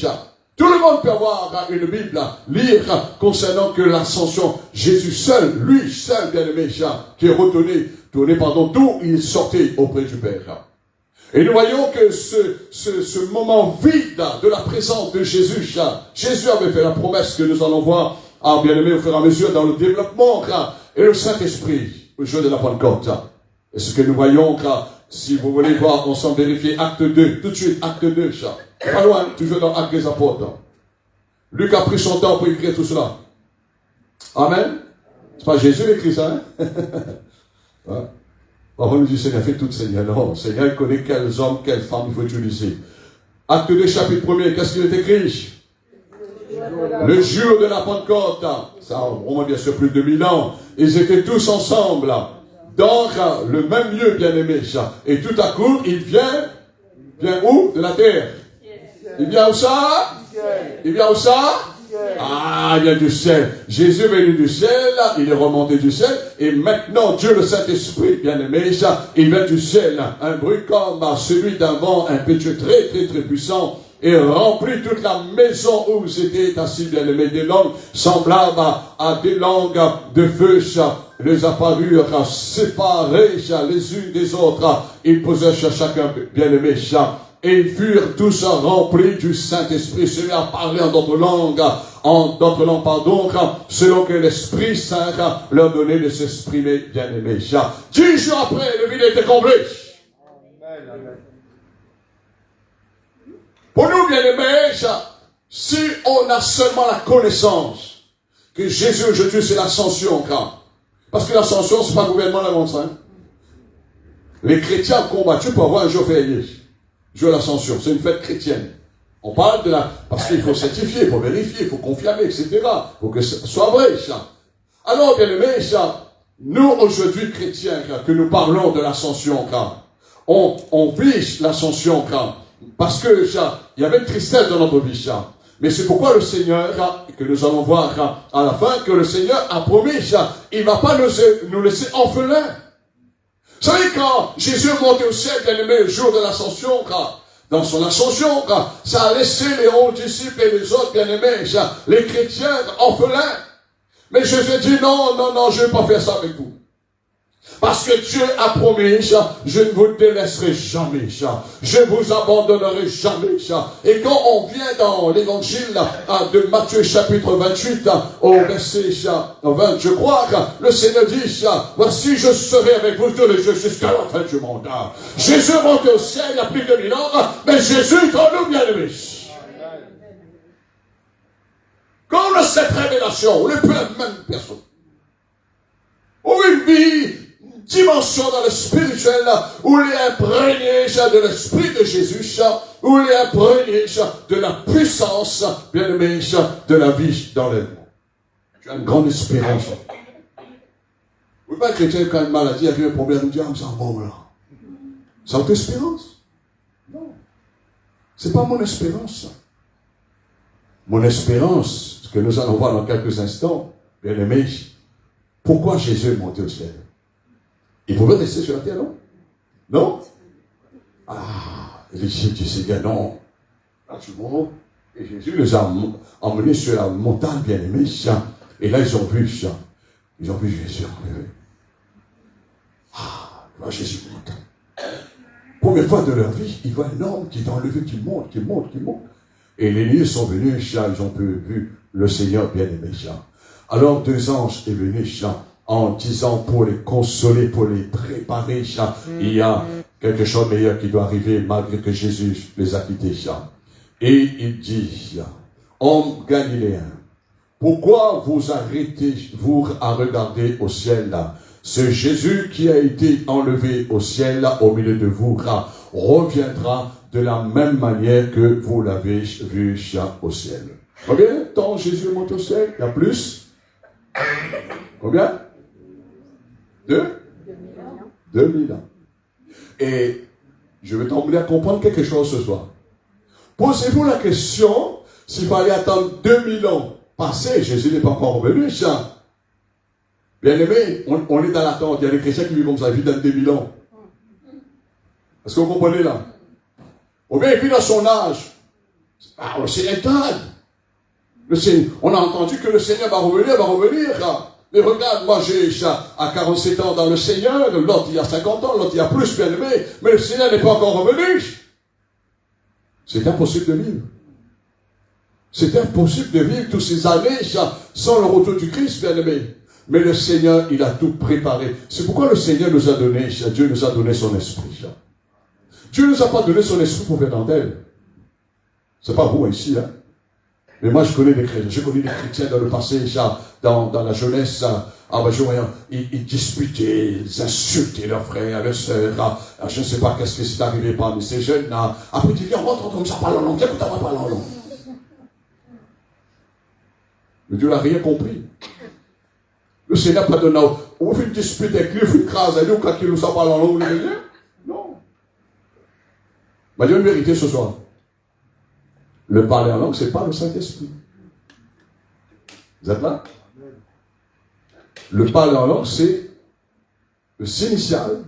[SPEAKER 2] Tout le monde peut avoir une Bible, lire concernant que l'ascension, Jésus seul, lui seul bien-aimé, qui est retourné, d'où il sortait auprès du Père. Et nous voyons que ce moment vide de la présence de Jésus, Jésus avait fait la promesse que nous allons voir, bien-aimé, au fur et à mesure dans le développement, et le Saint-Esprit, au jour de la Pentecôte. Et ce que nous voyons, si vous voulez voir, on s'en vérifie, acte 2, tout de suite, acte 2, pas loin, toujours dans Actes des Apôtres. Luc a pris son temps pour écrire tout cela. Amen. C'est pas Jésus qui écrit ça, hein? Ouais. Parfois, nous dit, Seigneur, fais tout, Seigneur. Non, Seigneur, il connaît quels hommes, quelles femmes il faut utiliser. Acte 2, chapitre 1er, qu'est-ce qu'il est écrit? Le jour de la Pentecôte. Ça, on va bien sûr plus de 2000 ans. Ils étaient tous ensemble. Dans le même lieu, bien-aimé. Et tout à coup, il vient où? De la terre. Il vient où ça? Il vient où ça? Ah, il vient du ciel. Jésus est venu du ciel, il est remonté du ciel, et maintenant Dieu le Saint-Esprit, bien-aimé, il vient du ciel. Un bruit comme celui d'un vent impétueux très très très puissant, et remplit toute la maison où vous étiez assis, bien-aimé. Des langues semblables à des langues de feu, les apparurent séparées les unes des autres. Ils posèrent chacun, bien-aimé, et ils furent tous remplis du Saint-Esprit. Celui à parler en d'autres langues, selon que l'Esprit Saint leur donnait de s'exprimer, bien-aimés. 10 jours après, le vide était comblé. Amen. Pour nous, bien-aimés, si on a seulement la connaissance que Jésus aujourd'hui c'est l'ascension, parce que l'ascension c'est pas gouvernement la montagne. Les chrétiens ont combattu pour avoir un jour férié. Jour de l'ascension, c'est une fête chrétienne. On parle de parce qu'il faut certifier, il faut vérifier, il faut confirmer, etc. Il faut que ce soit vrai, ça. Alors, bien aimé, nous, aujourd'hui, chrétiens, que nous parlons de l'ascension, on vit l'ascension, parce que, il y avait une tristesse dans notre vie, mais c'est pourquoi le Seigneur, que nous allons voir à la fin, que le Seigneur a promis, il ne va pas nous laisser orphelins. Vous savez, quand Jésus est monté au ciel, bien aimé, le jour de l'ascension, dans son ascension, ça a laissé les 11 disciples et les autres, bien aimés, les chrétiens orphelins. Mais Jésus dit, non, je ne vais pas faire ça avec vous. Parce que Dieu a promis, je ne vous délaisserai jamais, je ne vous abandonnerai jamais. Et quand on vient dans l'évangile de Matthieu chapitre 28, au verset 20, je crois que le Seigneur dit, voici je serai avec vous tous les jours jusqu'à la fin du monde. Jésus est monté au ciel il y a plus de 1000 ans, mais Jésus est en nous, bien-aimés. Quand on a cette révélation, on ne peut même personne. Ou une vie, dimension dans le spirituel, où il est imprégné de l'esprit de Jésus, où il est imprégné de la puissance, bien aimé, de la vie dans les mondes. Tu as une grande espérance. Vous ne pouvez pas être chrétien quand une maladie, il y a un problème, vous dites, ah, mais c'est un bon là. C'est votre espérance? Non. C'est pas mon espérance. Mon espérance, ce que nous allons voir dans quelques instants, bien aimé, pourquoi Jésus est monté au ciel? Il pouvait rester sur la terre, non? Non? Ah, Et les disciples disent, Seigneur, non. Là, tu montes. Et Jésus les a emmenés sur la montagne bien-aimée. Et là, ils ont vu Jésus enlevé. Ah, là, Jésus monte. Première fois de leur vie, ils voient un homme qui est enlevé, qui monte. Et les lieux sont venus, ils ont vu le Seigneur bien-aimé. Alors, 2 anges sont venus en disant pour les consoler, pour les préparer. Il y a quelque chose de meilleur qui doit arriver malgré que Jésus les a quittés. Et il dit, homme galiléen, pourquoi vous arrêtez-vous à regarder au ciel là? Ce Jésus qui a été enlevé au ciel là, au milieu de vous, reviendra de la même manière que vous l'avez vu au ciel. Combien de temps Jésus monte au ciel? Il y a plus? Combien? 2000 ans. Et je vais t'emmener à comprendre quelque chose ce soir. Posez-vous la question, s'il fallait attendre 2000 ans passés, Jésus n'est pas encore revenu, bien aimé, on est dans l'attente. Il y a des chrétiens qui vivent comme ça, ils vivent dans 2000 ans. Est-ce que vous comprenez là? Ou bien il vit dans son âge. Ah, le Seigneur est tarde. On a entendu que le Seigneur va revenir. Mais regarde, moi j'ai à 47 ans dans le Seigneur, l'autre il y a 50 ans, l'autre il y a plus, bien aimé, mais le Seigneur n'est pas encore revenu. C'est impossible de vivre. C'est impossible de vivre toutes ces années sans le retour du Christ, bien aimé. Mais le Seigneur, il a tout préparé. C'est pourquoi le Seigneur nous a donné, Dieu nous a donné son esprit. Dieu ne nous a pas donné son esprit pour faire dentelle. C'est pas vous ici, hein. Mais moi, je connais des chrétiens dans le passé, dans la jeunesse, ils disputaient, ils insultaient leurs frères, leurs sœurs, je ne sais pas qu'est-ce qui s'est arrivé parmi ces jeunes. Après, tu dis, rentre comme ça, parle en langue, écoute, on parle en langue. Mais Dieu n'a rien compris. Le Seigneur n'a pas donné, on fait une dispute avec lui, on fait une crase avec lui, quand il nous parle en langue, non. Mais Dieu a une vérité ce soir. Le parler en langue, ce n'est pas le Saint-Esprit. Vous êtes là? Le parler en langue, c'est le signe initial.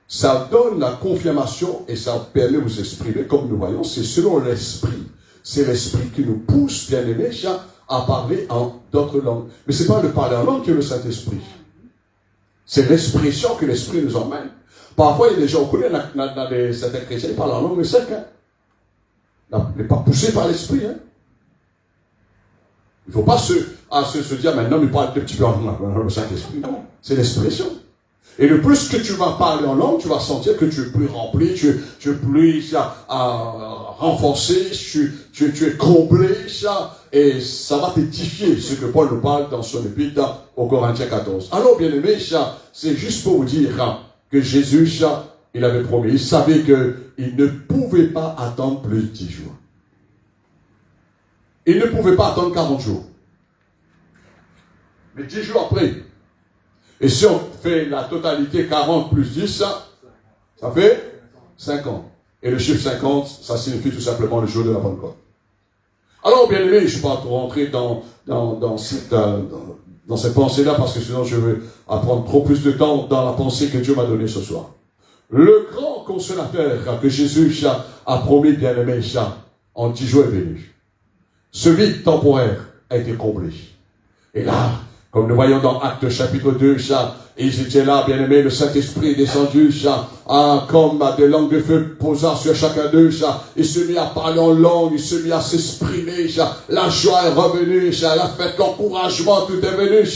[SPEAKER 2] Ça donne la confirmation et ça permet de vous exprimer, comme nous voyons, c'est selon l'Esprit. C'est l'Esprit qui nous pousse, bien aimé, à parler en d'autres langues. Mais ce n'est pas le parler en langue qui est le Saint-Esprit. C'est l'expression que l'Esprit nous emmène. Parfois, il y a des gens, on connaît dans certains chrétiens, ils parlent en langue, mais c'est qu'un. n'est pas poussé par l'esprit. Hein. Il ne faut pas se dire maintenant, mais parle un petit peu en langue, le Saint-Esprit. Non, c'est l'expression. Et le plus que tu vas parler en langue, tu vas sentir que tu es plus rempli, tu es plus renforcé, tu es comblé, et ça va t'édifier, ce que Paul nous parle dans son épître au Corinthiens 14. Alors, bien aimé, c'est juste pour vous dire que Jésus, il avait promis, il savait qu'il ne pouvait pas attendre plus de 10 jours. Il ne pouvait pas attendre 40 jours. Mais 10 jours après, et si on fait la totalité 40 plus 10, ça fait 50. Et le chiffre 50, ça signifie tout simplement le jour de la Pentecôte. Alors, bien aimé, je ne vais pas trop rentrer dans cette pensée-là, parce que sinon je vais apprendre trop plus de temps dans la pensée que Dieu m'a donnée ce soir. Le grand consolateur que Jésus a promis, bien aimé, en 10 jours est venu. Ce vide temporaire a été comblé. Et là, comme nous voyons dans Actes chapitre 2, ils étaient là, bien aimé, le Saint-Esprit est descendu, comme des langues de feu posant sur chacun d'eux, il se mit à parler en langue, il se mit à s'exprimer, la joie est revenue, la fête, l'encouragement, tout est venu,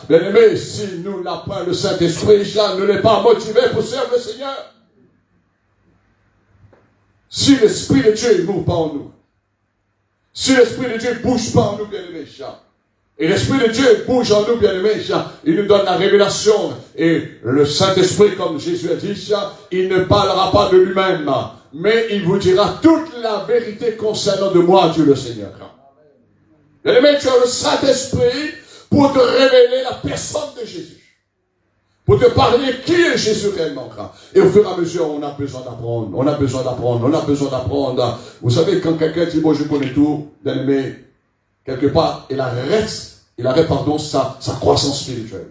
[SPEAKER 2] bien aimé, si nous n'avons pas le Saint-Esprit, ne l'est pas motivé pour servir le Seigneur. Si l'Esprit de Dieu ne bouge pas en nous, si l'Esprit de Dieu ne bouge pas en nous, bien aimé, et l'Esprit de Dieu bouge en nous, bien-aimés, il nous donne la révélation. Et le Saint-Esprit, comme Jésus a dit, il ne parlera pas de lui-même, mais il vous dira toute la vérité concernant de moi, Dieu le Seigneur. Bien-aimés, tu as le Saint-Esprit pour te révéler la personne de Jésus. Pour te parler qui est Jésus réellement. Et au fur et à mesure, on a besoin d'apprendre. On a besoin d'apprendre. Vous savez, quand quelqu'un dit, moi je connais tout, bien-aimé, quelque part, il arrête sa croissance spirituelle.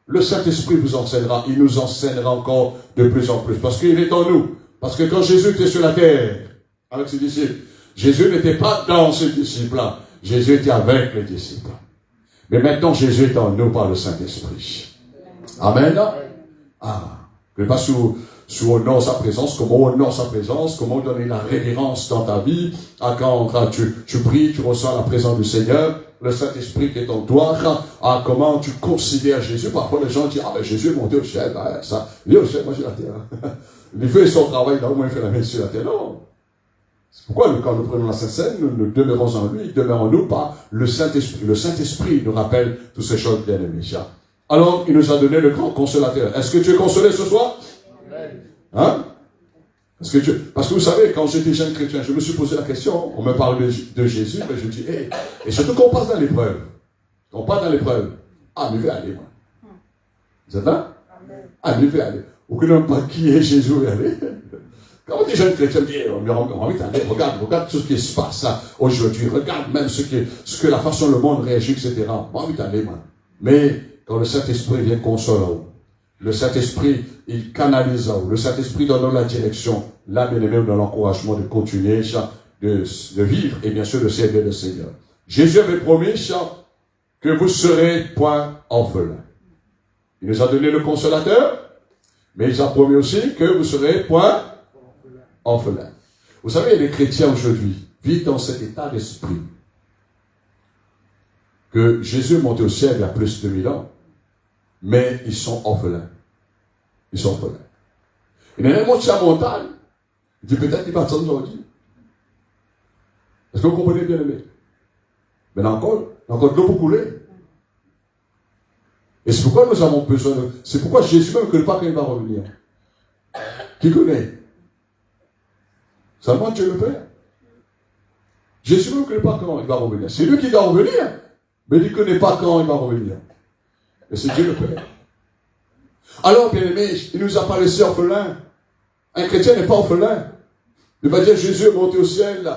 [SPEAKER 2] Le Saint-Esprit vous enseignera, il nous enseignera encore de plus en plus, parce qu'il est en nous Parce que quand Jésus était sur la terre, avec ses disciples, Jésus n'était pas dans ses disciples-là. Jésus était avec les disciples. Mais maintenant, Jésus est en nous par le Saint-Esprit. Amen. Ah, que pas sous honore sa présence, comment honore sa présence, comment donner la révérence dans ta vie. Ah, quand tu pries, tu ressens la présence du Seigneur, le Saint-Esprit qui est en toi. Ah, comment tu considères Jésus. Parfois, les gens disent, ah ben Jésus est monté au ciel. Ben, ça, il est au ciel, moi j'ai la terre. Il fait son travail, là, au moins il fait la main sur la terre. Non. C'est pourquoi, quand nous prenons la Sainte Seine, nous demeurons en lui, il demeure en nous par le Saint-Esprit. Le Saint-Esprit nous rappelle toutes ces choses bien aimées. Alors, il nous a donné le grand consolateur. Est-ce que tu es consolé ce soir? Hein? Parce que vous savez, quand j'étais jeune chrétien, je me suis posé la question, on me parle de Jésus, mais je dis, hey, et surtout quand on passe dans l'épreuve, ah, mais je vais aller, moi. Vous êtes là? Ah, mais je vais aller. Aucun homme pas qui est Jésus, va aller. Quand on est jeune chrétien, on dit, on a envie d'aller, regarde tout ce qui se passe aujourd'hui, regarde même ce que la façon dont le monde réagit, etc. On a envie d'aller, moi. Mais, quand le Saint-Esprit vient consoler, le Saint-Esprit, il canalise, le Saint-Esprit donne la direction, là, bien aimé, dans l'encouragement de continuer, de vivre et bien sûr de servir le Seigneur. Jésus avait promis, que vous serez point orphelins. Il nous a donné le consolateur, mais il a promis aussi que vous serez point orphelins. Vous savez, les chrétiens aujourd'hui vivent dans cet état d'esprit que Jésus est monté au ciel il y a plus de 2000 ans. Mais ils sont orphelins. Ils sont orphelins. Et maintenant, monte sur la montagne. Il dit peut-être qu'il va attendre aujourd'hui. Est-ce que vous comprenez bien aimé? Mais encore de l'eau pour couler. Et c'est pourquoi nous avons besoin de... C'est pourquoi Jésus même ne connaît pas quand il va revenir. Qui connaît? Seulement Dieu le Père. Jésus même ne connaît pas quand il va revenir. C'est lui qui doit revenir. Mais il ne connaît pas quand il va revenir. Et c'est Dieu le Père. Alors, bien aimé, il ne nous a pas laissé orphelins. Un chrétien n'est pas orphelin. Il va dire, Jésus est monté au ciel.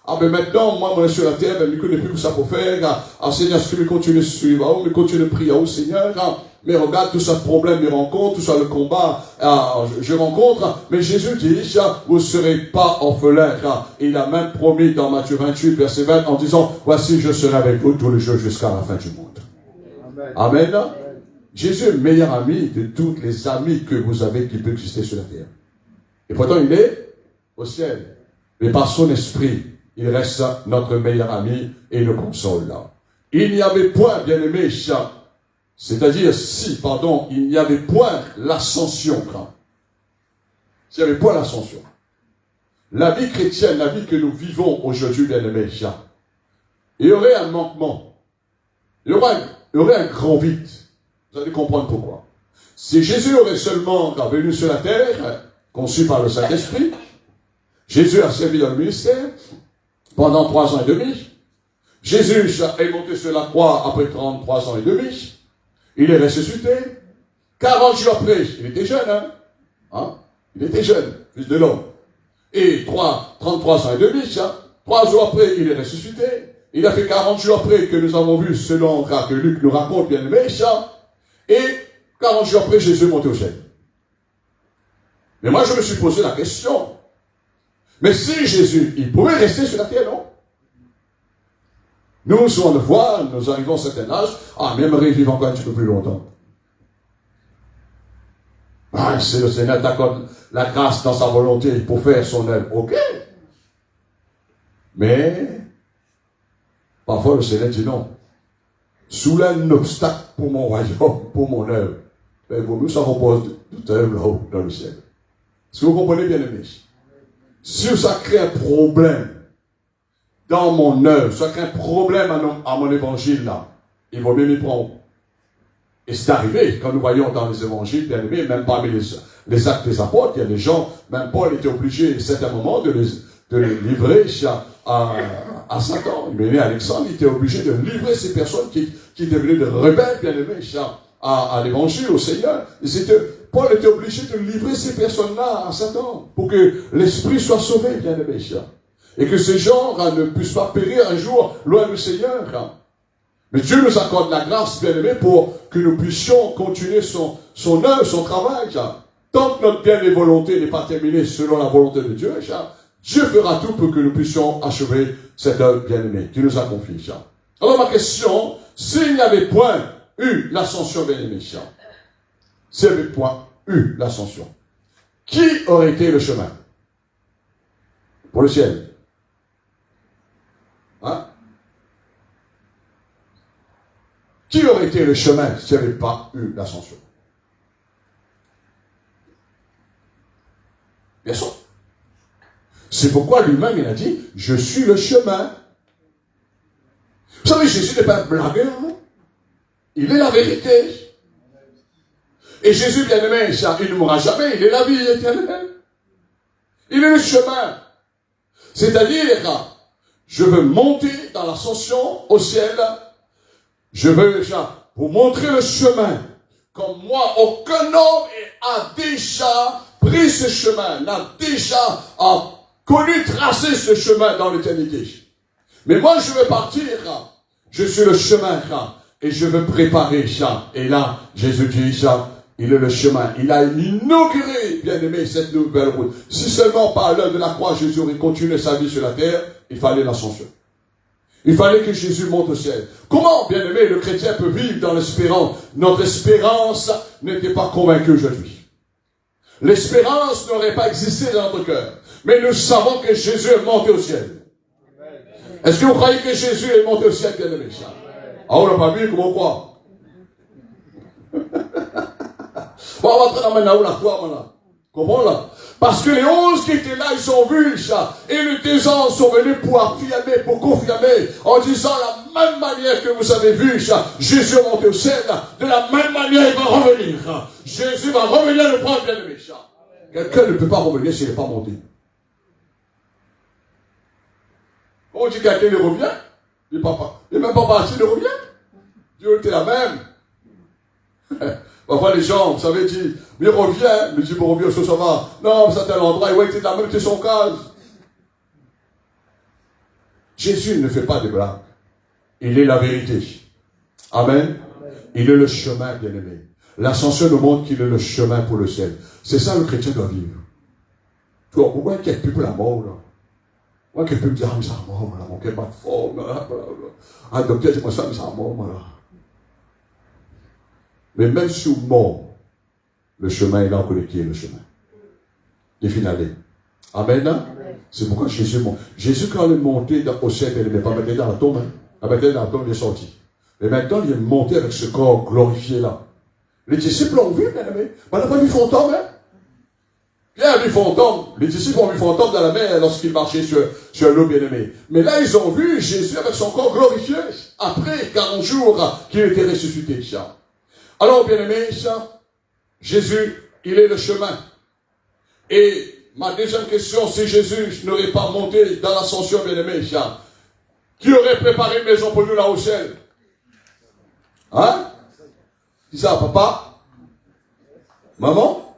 [SPEAKER 2] Ah, ben maintenant, moi, on est sur la terre, ben, il ne connaît plus que ça pour faire. Ah, Seigneur, est-ce que je continue de suivre? Je continue de prier au Seigneur. Mais regarde, tout ça, le problème, il rencontre, tout ça, le combat, je rencontre. Mais Jésus dit, vous ne serez pas orphelins. Il a même promis dans Matthieu 28, verset 20, en disant, voici, je serai avec vous tous les jours jusqu'à la fin du monde. Amen. Amen. Jésus est le meilleur ami de tous les amis que vous avez qui peuvent exister sur la terre. Et pourtant, il est au ciel. Mais par son esprit, il reste notre meilleur ami et le console là. Il n'y avait point, bien aimé, c'est-à-dire il n'y avait point l'ascension. S'il n'y avait point l'ascension. La vie chrétienne, la vie que nous vivons aujourd'hui, bien aimé, il y aurait un manquement. Il y aurait un grand vide. Vous allez comprendre pourquoi. Si Jésus aurait seulement venu sur la terre, conçu par le Saint-Esprit, Jésus a servi dans le ministère pendant 3 ans et demi. Jésus est monté sur la croix après 33 ans et demi. Il est ressuscité. 40 jours après, il était jeune, il était jeune, fils de l'homme. Et 33 ans et demi, 3 jours après, il est ressuscité. Il a fait 40 jours après que nous avons vu, selon que Luc nous raconte, bien aimé, et 40 jours après, Jésus est monté au ciel. Mais moi, je me suis posé la question. Mais si Jésus, il pouvait rester sur la terre, non? Nous sommes de foi, nous arrivons à un certain âge, mais j'aimerais vivre encore un petit peu plus longtemps. Si le Seigneur t'accorde la grâce dans sa volonté pour faire son œuvre, ok. Mais, parfois le Seigneur dit non. Sous un obstacle pour mon royaume, pour mon œuvre. Mais vous, nous savons pas toute œuvre là-haut, dans le ciel. Est-ce que vous comprenez bien aimé? Si ça crée un problème dans mon œuvre, ça crée un problème à mon évangile là, il vaut mieux m'y prendre. Et c'est arrivé, quand nous voyons dans les évangiles, bien aimés, même parmi les actes des apôtres, il y a des gens, même Paul était obligé à un certain moment de les livrer à Satan. Mais Alexandre, il était obligé de livrer ces personnes qui devenaient de rebelles, bien aimés, à l'évangile, au Seigneur. Paul était obligé de livrer ces personnes-là à Satan pour que l'esprit soit sauvé, bien aimé. Et que ces gens ne puissent pas périr un jour loin du Seigneur. Mais Dieu nous accorde la grâce, bien aimé, pour que nous puissions continuer son œuvre, son travail. tant que notre bien et volonté n'est pas terminée selon la volonté de Dieu, Dieu fera tout pour que nous puissions achever cette œuvre bien-aimée qui nous a confiée. Alors ma question, s'il n'y avait point eu l'ascension bien-aimée, s'il n'y avait point eu l'ascension, qui aurait été le chemin pour le ciel? Hein? Qui aurait été le chemin s'il n'y avait pas eu l'ascension? Bien sûr. C'est pourquoi lui-même, il a dit, je suis le chemin. Vous savez, Jésus n'est pas un blagueur. Il est la vérité. Et Jésus, bien-aimé, il ne mourra jamais. Il est la vie éternelle. Il est le chemin. C'est-à-dire, je veux monter dans l'ascension au ciel. Je veux, vous montrer le chemin. Comme moi, aucun homme a déjà pris ce chemin, n'a déjà connu tracer ce chemin dans l'éternité. Mais moi, je veux partir. Je suis le chemin. Et je veux préparer ça. Et là, Jésus dit ça. Il est le chemin. Il a inauguré, bien aimé, cette nouvelle route. Si seulement par l'heure de la croix, Jésus aurait continué sa vie sur la terre, il fallait l'ascension. Il fallait que Jésus monte au ciel. Comment, bien aimé, le chrétien peut vivre dans l'espérance? Notre espérance n'était pas convaincue aujourd'hui. L'espérance n'aurait pas existé dans notre cœur. Mais nous savons que Jésus est monté au ciel. Est-ce que vous croyez que Jésus est monté au ciel, bien aimé? Ah, on n'a pas vu, comment on croit? On va rentrer dans la foi, maintenant. Comment là? Parce que les 11 qui étaient là, ils ont vu ça. Et les 2 anges sont venus pour affirmer, pour confirmer, en disant la même manière que vous avez vu ça. Jésus est monté au ciel. De la même manière, il va revenir. Jésus va revenir le prendre, bien aimé. Quelqu'un ne peut pas revenir s'il n'est pas monté. On dit quelqu'un il revient. Il n'est même pas parti, il revient. Dieu était la même. Parfois les gens, vous savez, disent, mais il revient, mais dit, bon, revient, ça va. Non, c'est un endroit, il était de la même, c'était son case. Jésus ne fait pas de blagues. Il est la vérité. Amen. Il est le chemin, bien-aimé. L'ascension nous montre qu'il est le chemin pour le ciel. C'est ça le chrétien doit vivre. Tu vois, pourquoi il y a plus pour la mort, là? Moi, quelqu'un me dit, ah, mais ça mort, là, mon cœur pas de forme, là. Ah, docteur, c'est moi ça, mais ça mort, là. Mais même sous mort, le chemin est là pour qui est le chemin. Définalé. Amen. Amen. C'est pourquoi Jésus monte. Jésus, quand il est monté au ciel, il n'est pas maintenant dans la tombe. Hein. Maintenant, dans la tombe, il est sorti. Mais maintenant, il est monté avec ce corps glorifié là. Les disciples l'ont vu, bien aimé. On n'a pas vu fantôme, hein. Pierre a vu fantôme. Les disciples ont vu fantôme dans la mer lorsqu'il marchait sur l'eau, bien aimé. Mais là, ils ont vu Jésus avec son corps glorifié. Après 40 jours qu'il était ressuscité. Alors, bien aimé, Jésus, il est le chemin. Et ma deuxième question, si Jésus n'aurait pas monté dans l'ascension, bien aimé, qui aurait préparé une maison pour nous là au ciel? Hein? Qui ça, papa? Maman?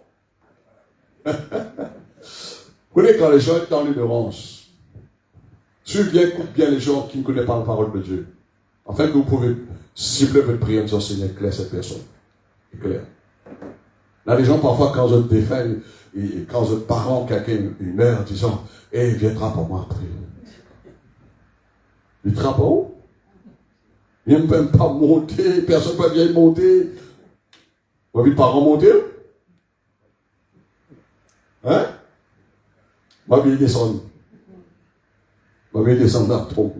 [SPEAKER 2] Vous voyez, quand les gens sont dans l'ignorance, suivez bien, écoute bien les gens qui ne connaissent pas la parole de Dieu. En fait, vous pouvez cibler votre prière en disant, Seigneur, éclaire cette personne. Éclaire. Là, les gens, parfois, quand vous êtes défaits, et quand vous êtes parent, quelqu'un, une mère, disant, viendra pour moi après. Il viendra pas où? Il n'aime même pas monter, personne ne peut bien monter. Vous avez les parents monter? Hein? Ma vie descend. Ma vie descend là, trop.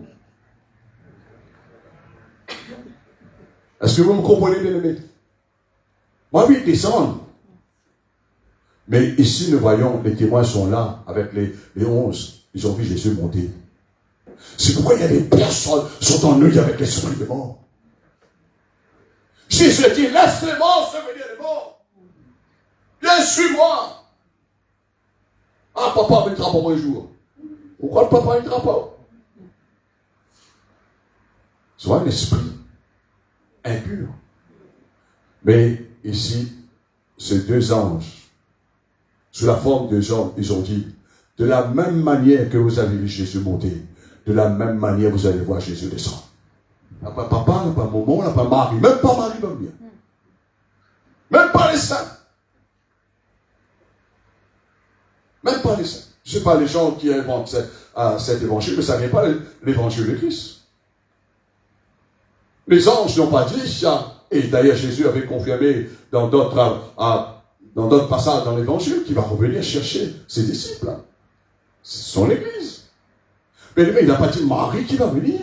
[SPEAKER 2] Est-ce que vous me comprenez, bien aimé? Ma vie descend. Mais ici, nous voyons, les témoins sont là, avec les 11. Ils ont vu Jésus monter. C'est pourquoi il y a des personnes qui sont en eux avec l'esprit de mort. Jésus dit, laisse les morts se venir les morts. Viens, suis-moi. Ah, papa viendra pour moi un jour. Pourquoi le papa viendra pas? Soit un esprit impur. Mais ici, ces 2 anges, sous la forme de hommes, ils ont dit, de la même manière que vous avez vu Jésus monter, de la même manière vous allez voir Jésus descendre. Il n'y a pas papa, il n'y a pas maman, il n'y a pas Marie, même pas Marie va venir. Même pas les saints. Même pas les saints. Ce n'est pas les gens qui inventent cet évangile, mais ça n'est pas l'évangile de Christ. Les anges n'ont pas dit ça. Et d'ailleurs, Jésus avait confirmé dans d'autres passages dans l'évangile qu'il va revenir chercher ses disciples. Ce sont l'église. Mais il n'a pas dit Marie qui va venir.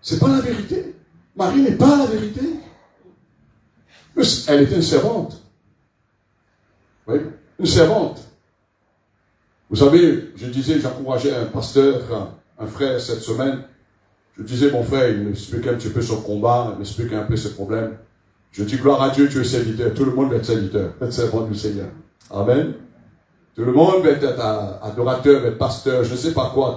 [SPEAKER 2] C'est pas la vérité. Marie n'est pas la vérité. Elle était une servante. Oui, une servante. Vous savez, je disais, j'encourageais un pasteur, un frère cette semaine. Je disais, mon frère, il m'expliquait un petit peu son combat, il m'expliquait un peu ses problèmes. Je dis, gloire à Dieu, tu es serviteur. Tout le monde va être serviteur, va être servant du Seigneur. Amen. Tout le monde va être adorateur, va être pasteur, je ne sais pas quoi,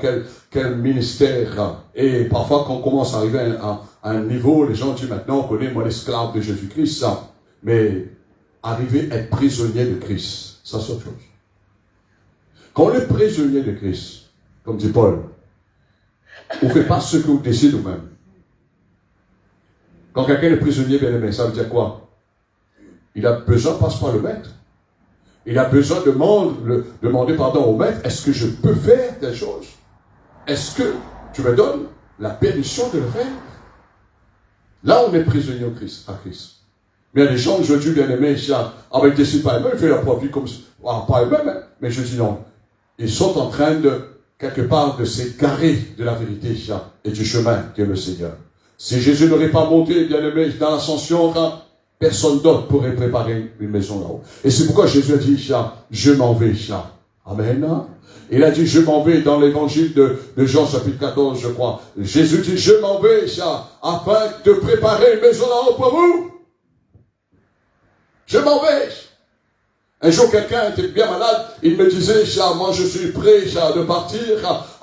[SPEAKER 2] quel ministère. Et parfois, quand on commence à arriver à un niveau, les gens disent, maintenant, on connaît, moi, l'esclave de Jésus-Christ, ça. Mais arriver à être prisonnier de Christ, ça c'est autre chose. Quand on est prisonnier de Christ, comme dit Paul, on ne fait pas ce que vous décidez nous-mêmes. Quand quelqu'un est prisonnier, bien aimé, ça veut dire quoi? Il a besoin, passe par le maître. Il a besoin de demander pardon au maître. Est-ce que je peux faire telle chose? Est-ce que tu me donnes la permission de le faire? Là, on est prisonnier à Christ. Mais il y a des gens aujourd'hui, bien aimés, ils ne décident pas eux-mêmes, ils font leur propre vie comme ça. Pas eux-mêmes, hein. Mais je dis non. Ils sont en train quelque part, de s'égarer de la vérité et du chemin qui est le Seigneur. Si Jésus n'aurait pas monté, bien aimé, dans l'ascension, personne d'autre pourrait préparer une maison là-haut. Et c'est pourquoi Jésus a dit, je m'en vais, Amen. Il a dit, je m'en vais dans l'évangile de Jean, chapitre 14, je crois. Jésus dit, je m'en vais, afin de préparer une maison là-haut pour vous. Je m'en vais. Un jour, quelqu'un était bien malade, il me disait, moi je suis prêt de partir,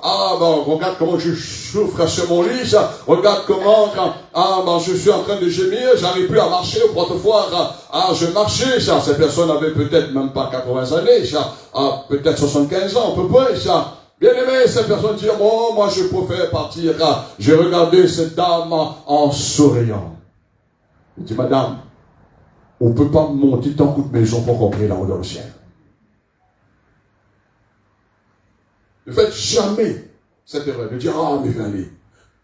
[SPEAKER 2] regarde comment je souffre sur mon lit, regarde comment, je suis en train de gémir, j'arrive plus à marcher, autrefois, je marchais, cette personne avait peut-être même pas 80 années, peut-être 75 ans, à peu près, bien aimé, cette personne dit, moi je préfère partir, j'ai regardé cette dame en souriant. Il dit, madame, on ne peut pas monter tant coup de maison pour rentrer là-haut dans le ciel. Ne faites jamais cette erreur de dire, mais venez,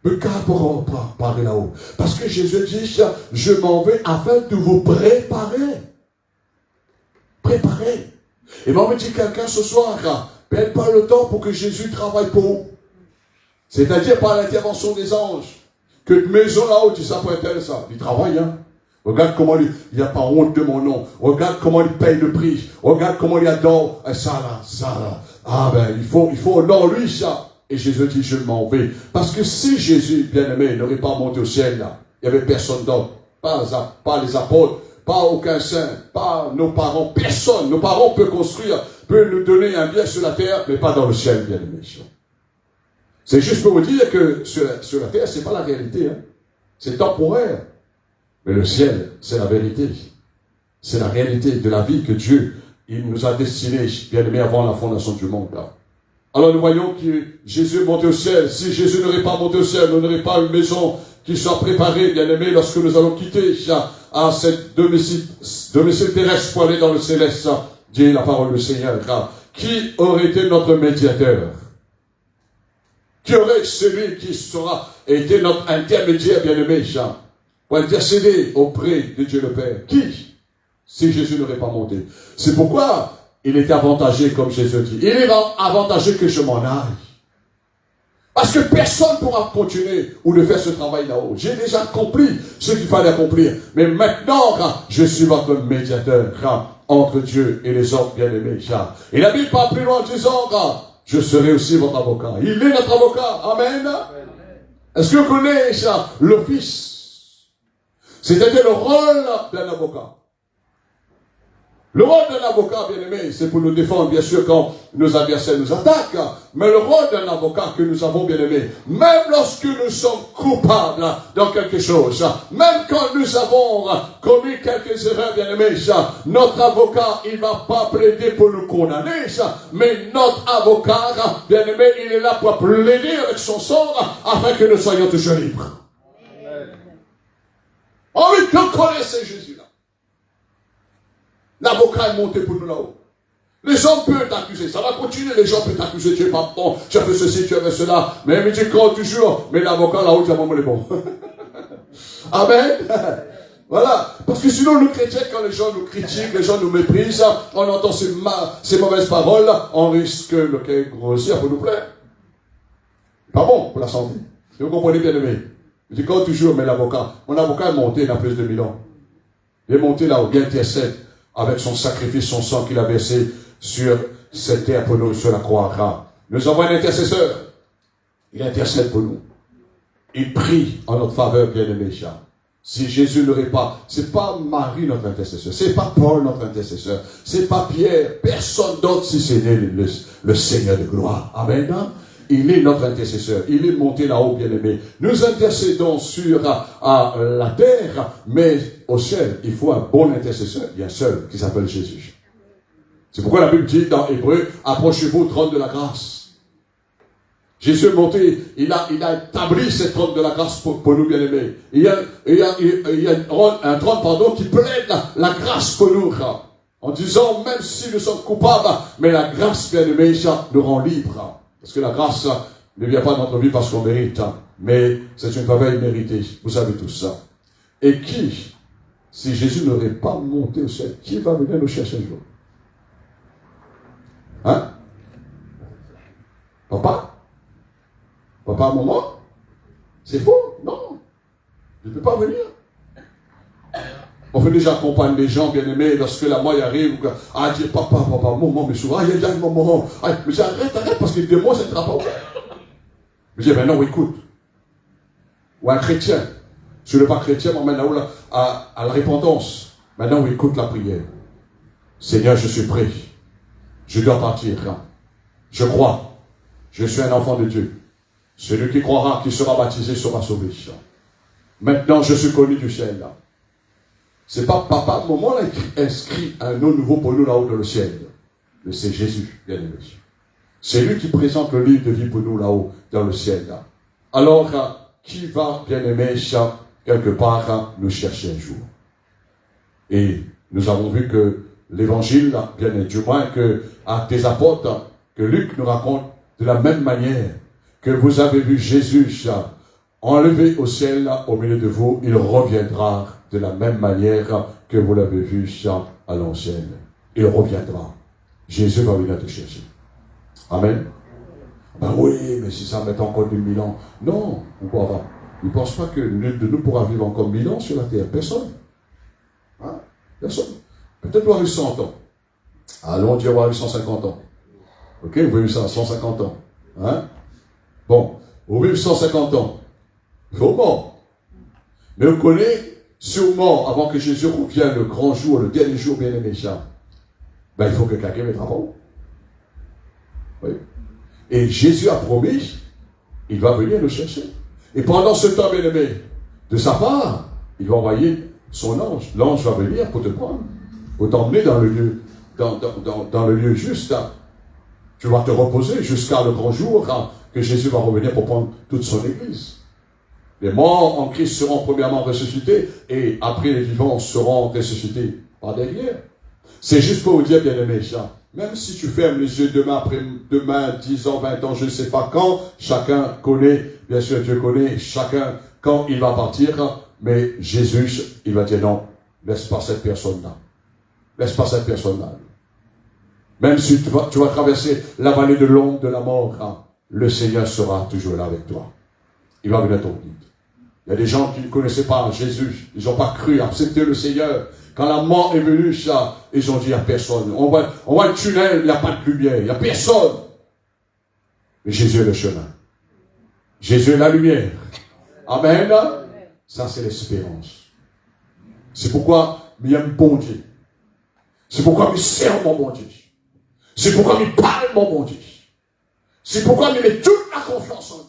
[SPEAKER 2] me garde pour parler là-haut. Parce que Jésus dit, je m'en vais afin de vous préparer. Préparer. Et moi, me dit quelqu'un ce soir, perd pas le temps pour que Jésus travaille pour vous. C'est-à-dire par l'intervention des anges. Que de maison là-haut, tu sais pas intéressant. Il travaille, hein. Regarde comment il n'a pas honte de mon nom. Regarde comment il paye le prix. Regarde comment il adore ça là. Il faut honorer lui ça. Et Jésus dit, je m'en vais. Parce que si Jésus, bien aimé, n'aurait pas monté au ciel là, il n'y avait personne d'autre. Pas les apôtres, pas aucun saint, pas nos parents, personne. Nos parents peuvent construire, peuvent nous donner un bien sur la terre, mais pas dans le ciel, bien aimé. C'est juste pour vous dire que sur la terre, c'est pas la réalité. Hein. C'est temporaire. Mais le ciel, c'est la vérité. C'est la réalité de la vie que Dieu, il nous a destinée, bien aimé, avant la fondation du monde. Là. Alors nous voyons que Jésus est monté au ciel. Si Jésus n'aurait pas monté au ciel, nous n'aurions pas une maison qui soit préparée, bien aimé, lorsque nous allons quitter à cette domicile terrestre pour aller dans le céleste. Dit la parole du Seigneur. Qui aurait été notre médiateur? Qui aurait celui qui sera été notre intermédiaire, bien aimé, pour intercéder auprès de Dieu le Père? Qui? Si Jésus n'aurait pas monté. C'est pourquoi il est avantagé, comme Jésus dit. Il est avantagé que je m'en aille. Parce que personne ne pourra continuer ou de faire ce travail là-haut. J'ai déjà accompli ce qu'il fallait accomplir. Mais maintenant, je suis votre médiateur entre Dieu et les hommes bien-aimés. Et la Bible part plus loin en disant, je serai aussi votre avocat. Il est notre avocat. Amen. Est-ce que vous connaissez l'office? C'est-à-dire le rôle d'un avocat. Le rôle d'un avocat, bien aimé, c'est pour nous défendre, bien sûr, quand nos adversaires nous attaquent. Mais le rôle d'un avocat que nous avons, bien aimé, même lorsque nous sommes coupables dans quelque chose, même quand nous avons commis quelques erreurs, bien aimé, notre avocat, il ne va pas plaider pour nous condamner, mais notre avocat, bien aimé, il est là pour plaider avec son sang afin que nous soyons toujours libres. Oh oui, que connaissez Jésus là. L'avocat est monté pour nous là-haut. Les gens peuvent t'accuser. Ça va continuer. Les gens peuvent t'accuser. Tu es pas bon. Tu as fait ceci, tu as fait cela. Mais il me dit quand toujours. Mais l'avocat là-haut, tu as vraiment les bons. Amen. Voilà. Parce que sinon, nous chrétiens, quand les gens nous critiquent, les gens nous méprisent, on entend ces mauvaises paroles, on risque le cœur grossir pour nous plaire. Pas bon pour la santé. Vous comprenez bien aimé. Je dis quand toujours, mais l'avocat. Mon avocat est monté il y a plus de 1000 ans. Il est monté là-haut. Il intercède avec son sacrifice, son sang qu'il a versé sur cette terre pour nous, sur la croix. Nous avons un intercesseur. Il intercède pour nous. Il prie en notre faveur, bien-aimé. Si Jésus n'aurait pas, c'est pas Marie notre intercesseur, c'est pas Paul notre intercesseur, c'est pas Pierre, personne d'autre si c'est le Seigneur de gloire. Amen. Il est notre intercesseur. Il est monté là-haut, bien-aimé. Nous intercédons sur la terre, mais au ciel, il faut un bon intercesseur. Il y a un seul qui s'appelle Jésus. C'est pourquoi la Bible dit dans Hébreu, approchez-vous au trône de la grâce. Jésus est monté, il a établi ce trône de la grâce pour nous, bien-aimés. Il y a un trône, qui plaide la grâce pour nous, en disant, même si nous sommes coupables, mais la grâce, bien-aimée, nous rend libres. Parce que la grâce ne vient pas dans notre vie parce qu'on mérite, mais c'est une faveur imméritée. Vous savez tout ça. Et qui, si Jésus n'aurait pas monté au ciel, qui va venir nous chercher un jour? Hein? Papa, à un moment, c'est faux, non. Je ne peux pas venir. On fait déjà accompagner les gens bien-aimés lorsque la mort arrive, à dire papa, maman, mais souvent, il y a un moment, mais j'ai arrête, parce que le démon, c'est pas ouvert. Je dis, ben non, écoute. Ou un chrétien, si je ne suis pas chrétien, m'emmène là-haut à la repentance. Maintenant, écoute la prière. Seigneur, je suis prêt. Je dois partir. Je crois. Je suis un enfant de Dieu. Celui qui croira, qui sera baptisé, sera sauvé. Maintenant, je suis connu du ciel. C'est pas papa, maman a inscrit un nom nouveau pour nous là-haut dans le ciel. Mais c'est Jésus, bien aimé. C'est lui qui présente le livre de vie pour nous là-haut dans le ciel. Alors, qui va, bien aimé, quelque part, nous chercher un jour? Et nous avons vu que l'évangile, bien aimé, du moins que Actes des Apôtres, que Luc nous raconte de la même manière que vous avez vu Jésus enlevé au ciel au milieu de vous, il reviendra de la même manière que vous l'avez vu à l'ancienne. Il reviendra. Jésus va venir te chercher. Amen. Ben oui, mais si ça met encore 2000 ans. Non, on pourra pas. Il ne pense pas que l'un de nous pourra vivre encore 1000 ans sur la terre. Personne. Hein? Personne. Peut-être voir 100 ans. Allons dire voir 150 ans. Ok, vous voyez ça, 150 ans. Hein? Bon, vous vivez 150 ans. Il faut mort. Mais on connaît sûrement, avant que Jésus revienne le grand jour, le dernier jour bien aimé, ben, il faut que quelqu'un mette à fond. Oui. Et Jésus a promis, il va venir nous chercher. Et pendant ce temps, bien aimé, de sa part, il va envoyer son ange. L'ange va venir pour te prendre, pour t'emmener dans le lieu, dans le lieu juste. Tu vas te reposer jusqu'à le grand jour que Jésus va revenir pour prendre toute son église. Les morts en Christ seront premièrement ressuscités et après les vivants seront ressuscités par derrière. C'est juste pour vous dire, bien aimé, même si tu fermes les yeux demain, après-demain, 10 ans, 20 ans, je ne sais pas quand, chacun connaît, bien sûr Dieu connaît, chacun quand il va partir, mais Jésus, il va dire non, laisse pas cette personne-là. Laisse pas cette personne-là. Même si tu vas traverser la vallée de l'ombre de la mort, le Seigneur sera toujours là avec toi. Il va venir ton guide. Il y a des gens qui ne connaissaient pas Jésus. Ils n'ont pas cru, accepté le Seigneur. Quand la mort est venue, ils ont dit, il n'y a personne. On voit le tunnel, il n'y a pas de lumière. Il n'y a personne. Mais Jésus est le chemin. Jésus est la lumière. Amen. Ça, c'est l'espérance. C'est pourquoi il aime bon Dieu. C'est pourquoi il sert mon bon Dieu. C'est pourquoi il parle mon bon Dieu. C'est pourquoi il met toute la confiance en lui.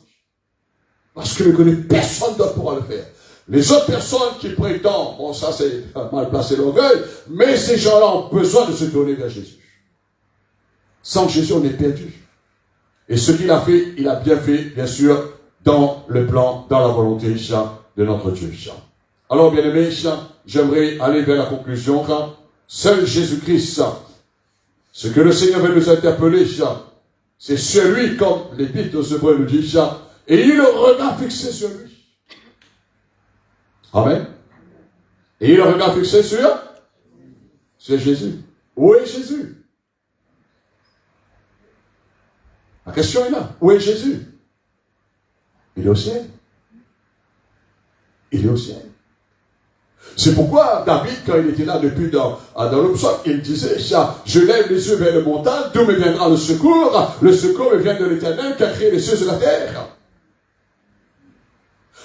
[SPEAKER 2] Parce qu'il ne connaît personne d'autre pour le faire. Les autres personnes qui prétendent, bon ça c'est mal placé l'orgueil, mais ces gens-là ont besoin de se tourner vers Jésus. Sans Jésus, on est perdu. Et ce qu'il a fait, il a bien fait, bien sûr, dans le plan, dans la volonté de notre Dieu. Alors bien aimé, j'aimerais aller vers la conclusion. Seul Jésus-Christ, ce que le Seigneur veut nous interpeller, c'est celui, comme l'Épître aux Hébreux nous dit, et il le regard fixé sur lui. Amen. Et il le regard fixé sur Jésus. Où est Jésus? La question est là. Où est Jésus? Il est au ciel. Il est au ciel. C'est pourquoi David, quand il était là depuis dans le psaume, il disait, je lève les yeux vers le montagne, d'où me viendra le secours me vient de l'Éternel qui a créé les cieux et la terre.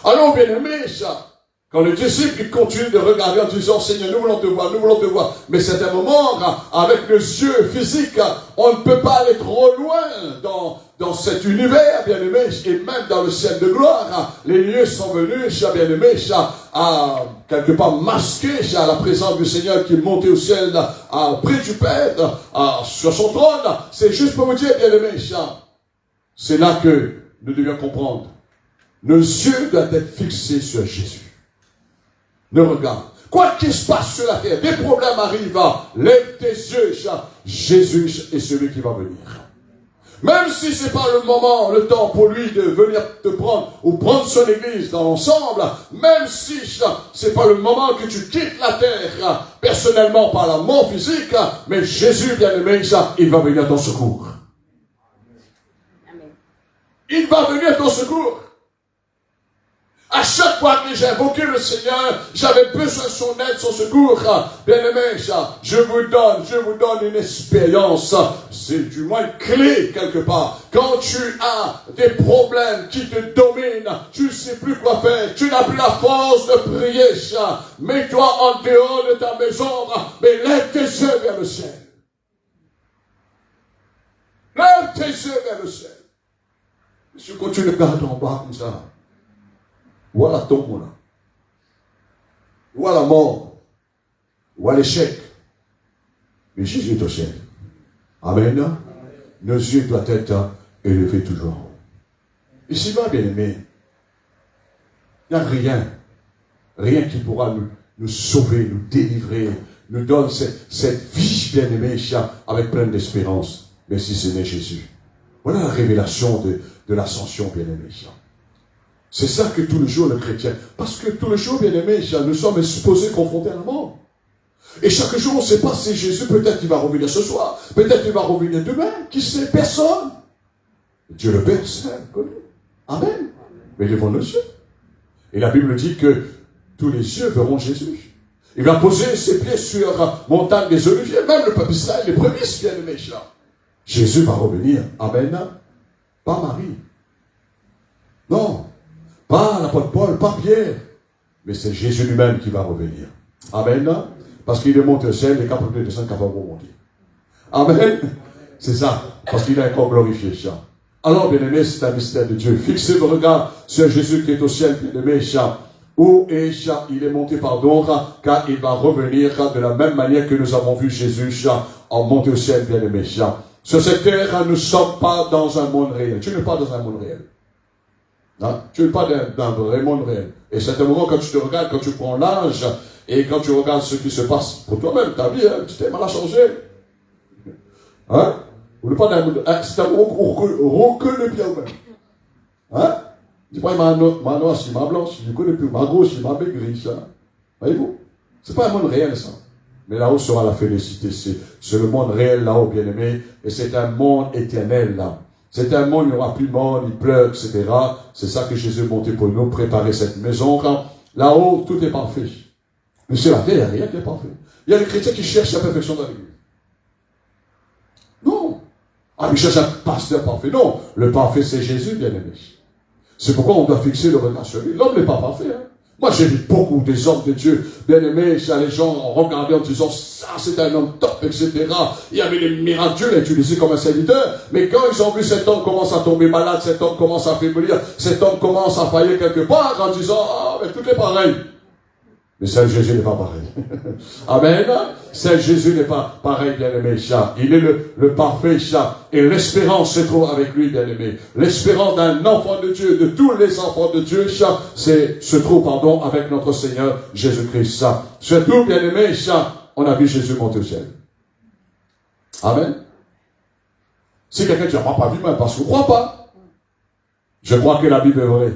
[SPEAKER 2] Alors, bien aimé, quand les disciples ils continuent de regarder en disant, Seigneur, nous voulons te voir, mais c'est un moment, avec le yeux physique, on ne peut pas aller trop loin dans cet univers, bien aimé, et même dans le ciel de gloire, les lieux sont venus, bien aimé, à quelque part masquer à la présence du Seigneur qui est monté au ciel, près du Père, sur son trône. C'est juste pour vous dire, bien aimé, c'est là que nous devions comprendre. Nos yeux doivent être fixés sur Jésus. Ne regarde. Quoi qu'il se passe sur la terre, des problèmes arrivent, lève tes yeux, Jésus est celui qui va venir. Même si c'est pas le moment, le temps pour lui de venir te prendre, ou prendre son église dans l'ensemble, même si c'est pas le moment que tu quittes la terre, personnellement par la mort physique, mais Jésus, bien aimé, il va venir à ton secours. Il va venir à ton secours. À chaque fois que j'ai invoqué le Seigneur, j'avais besoin de son aide, son secours. Bien-aimé, je vous donne une expérience. C'est du moins une clé quelque part. Quand tu as des problèmes qui te dominent, tu ne sais plus quoi faire, tu n'as plus la force de prier, mets-toi en dehors de ta maison, mais lève tes yeux vers le ciel. Lève tes yeux vers le ciel. Si tu continues de garder en bas comme ça, ou à la tombe, ou à la mort, ou à l'échec. Mais Jésus est au ciel. Amen. Nos yeux doivent être élevés toujours. Ici-bas, bien aimé, il n'y a rien qui pourra nous sauver, nous délivrer, nous donne cette vie, bien aimée, avec pleine d'espérance. Mais si ce n'est Jésus. Voilà la révélation de l'ascension, bien aimé. C'est ça que tout le jour le chrétien. Parce que tout le jour, bien aimé, nous sommes supposés confronter à la mort. Et chaque jour, on ne sait pas si Jésus, peut-être il va revenir ce soir, peut-être il va revenir demain, qui sait, personne. Dieu le Père sait, connu. Amen. Mais devant nos yeux. Et la Bible dit que tous les yeux verront Jésus. Il va poser ses pieds sur la montagne des Oliviers, même le peuple Israël, les prémices, bien aimé. Jésus va revenir. Amen. Pas Marie. Non. Pas l'apôtre Paul, pas Pierre, mais c'est Jésus lui-même qui va revenir. Amen. Parce qu'il est monté au ciel, il est capable de descendre, capable de remonter. Amen. C'est ça, parce qu'il est encore glorifié. Alors, bien aimé, c'est un mystère de Dieu. Fixez vos regards sur Jésus qui est au ciel, bien aimé. Où est il est monté, pardon, car il va revenir de la même manière que nous avons vu Jésus en monté au ciel, bien aimé. Sur cette terre, nous ne sommes pas dans un monde réel. Tu n'es pas dans un monde réel. Non, tu n'es pas d'un vrai monde réel. Et c'est un moment quand tu te regardes, quand tu prends l'âge, et quand tu regardes ce qui se passe pour toi-même, ta vie, tu t'es mal à changer. Hein? Ou pas d'un monde. C'est un moment où on reconnaît bien même. Hein? Dis pas, ma noire, si ma blanche, je ne connais plus. Ma gauche, si ma maigrie, ça. Voyez-vous? C'est pas un monde réel, ça. Mais là-haut sera la félicité. C'est le monde réel, là-haut, bien aimé. Et c'est un monde éternel, là. C'est un monde, il n'y aura plus de mort, ni pleurs, etc. C'est ça que Jésus est monté pour nous, préparer cette maison. Là-haut, tout est parfait. Mais sur la terre, il n'y a rien qui est parfait. Il y a des chrétiens qui cherchent la perfection dans l'église. Non. Ah, ils cherchent un pasteur parfait. Non. Le parfait, c'est Jésus, bien aimé. C'est pourquoi on doit fixer le regard sur lui. L'homme n'est pas parfait, hein. Moi, j'ai vu beaucoup des hommes de Dieu, bien aimés, les gens regardaient en disant, ça, c'est un homme top, etc. Il y avait des miracles, Dieu l'a utilisé comme un serviteur. Mais quand ils ont vu cet homme commence à tomber malade, cet homme commence à faiblir, cet homme commence à faillir quelque part, en disant, ah, mais tout est pareil. Mais seul Jésus n'est pas pareil. Amen. Seul Jésus n'est pas pareil, bien-aimé. Il est le parfait. Et l'espérance se trouve avec lui, bien-aimé. L'espérance d'un enfant de Dieu, de tous les enfants de Dieu, se trouve, avec notre Seigneur Jésus-Christ. Surtout, bien-aimé, on a vu Jésus monter au ciel. Amen. Si quelqu'un dit, on n'a pas vu, mais parce qu'on ne croit pas. Je crois que la Bible est vraie.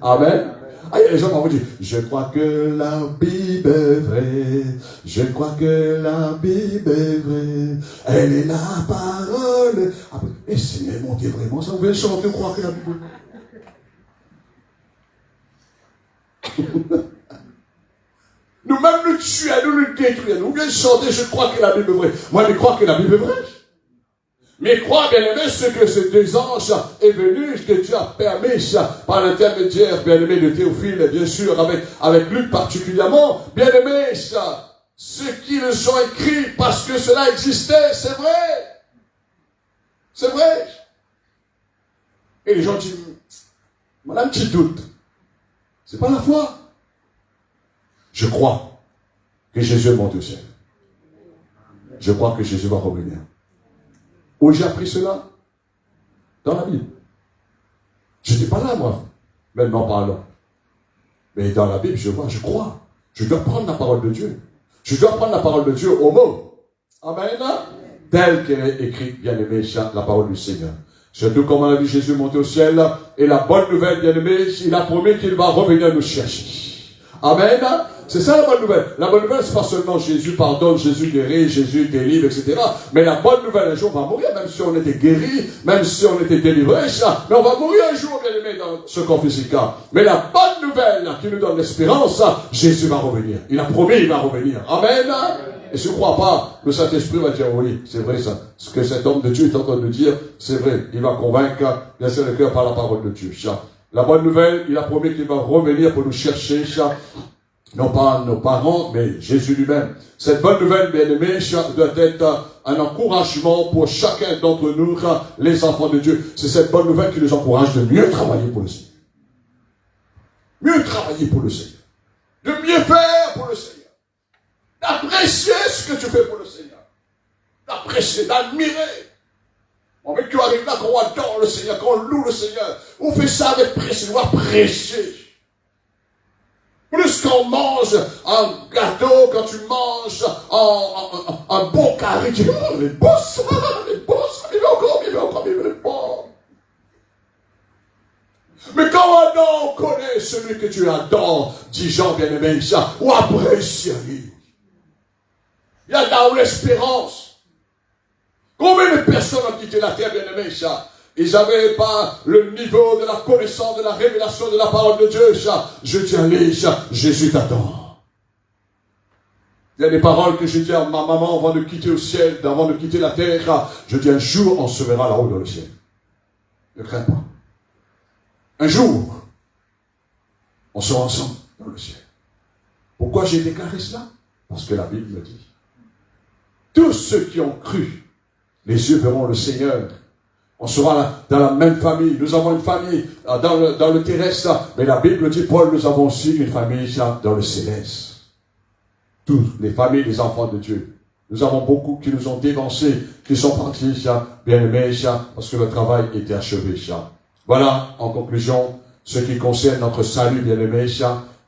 [SPEAKER 2] Amen. Ah, il y a des gens qui vont dire, je crois que la Bible est vraie. Je crois que la Bible est vraie. Elle est la parole. Et Seigneur, montez vraiment ça. Vous pouvez chanter, croire que la Bible est vraie. Nous-mêmes nous tuer, nous détruire. Nous voulons chanter, je crois que la Bible est vraie. Moi, je crois que la Bible est vraie. Mais crois, bien-aimé, ce que ces deux anges est venu, que Dieu a permis, par l'intermédiaire, bien-aimé, de Théophile, bien sûr, avec Luc particulièrement, bien-aimé, ce qu'ils ont écrit, parce que cela existait, c'est vrai. C'est vrai. Et les gens disent, on a un petit doute. C'est pas la foi. Je crois que Jésus monte au ciel. Je crois que Jésus va revenir. Où j'ai appris cela? Dans la Bible. Je n'étais pas là, moi, maintenant parlant. Mais dans la Bible, je vois, je crois. Je dois prendre la parole de Dieu. Je dois prendre la parole de Dieu au mot. Amen. Tel qu'elle est écrite, bien aimé, la parole du Seigneur. Surtout comme on a vu Jésus monter au ciel. Et la bonne nouvelle, bien aimé, il a promis qu'il va revenir nous chercher. Amen. C'est ça la bonne nouvelle. La bonne nouvelle, c'est pas seulement Jésus pardonne, Jésus guérit, Jésus délivre, etc. Mais la bonne nouvelle, un jour, on va mourir, même si on était guéri, même si on était délivré, ça. Mais on va mourir un jour, bien aimé, dans ce corps physique. Mais la bonne nouvelle, qui nous donne l'espérance, Jésus va revenir. Il a promis, il va revenir. Amen. Et si on ne croit pas, le Saint-Esprit va dire, oui, c'est vrai ça. Ce que cet homme de Dieu est en train de dire, c'est vrai. Il va convaincre, bien sûr, le cœur par la parole de Dieu. La bonne nouvelle, il a promis qu'il va revenir pour nous chercher, non pas nos parents, mais Jésus lui-même. Cette bonne nouvelle, bien-aimée, doit être un encouragement pour chacun d'entre nous, les enfants de Dieu. C'est cette bonne nouvelle qui nous encourage de mieux travailler pour le Seigneur. Mieux travailler pour le Seigneur. De mieux faire pour le Seigneur. D'apprécier ce que tu fais pour le Seigneur. D'apprécier, d'admirer. On veut que tu arrives là, quand on adore le Seigneur, quand on loue le Seigneur. On fait ça avec précision, apprécier. Plus qu'on mange un gâteau, quand tu manges un bon carré, tu dis, oh, les beaux ça, il va encore, il est bon. Mais quand on connaît celui que tu adores, dis Jean bien-aimé, ça, ou apprécie-lui. Il y a là où l'espérance. Combien de personnes ont quitté la terre, bien-aimé, ça? Ils n'avaient pas le niveau de la connaissance, de la révélation de la parole de Dieu. Je dis, allez, Jésus t'attend. Il y a des paroles que je dis à ma maman avant de quitter le ciel, avant de quitter la terre. Je dis, un jour, on se verra là-haut dans le ciel. Ne crains pas. Un jour, on sera ensemble dans le ciel. Pourquoi j'ai déclaré cela? Parce que la Bible me dit. Tous ceux qui ont cru, les yeux verront le Seigneur. On sera dans la même famille. Nous avons une famille dans le terrestre. Mais la Bible dit, Paul, nous avons aussi une famille dans le céleste. Toutes les familles des enfants de Dieu. Nous avons beaucoup qui nous ont dévancés, qui sont partis, bien aimés, parce que le travail était achevé. Voilà, en conclusion, ce qui concerne notre salut, bien aimé,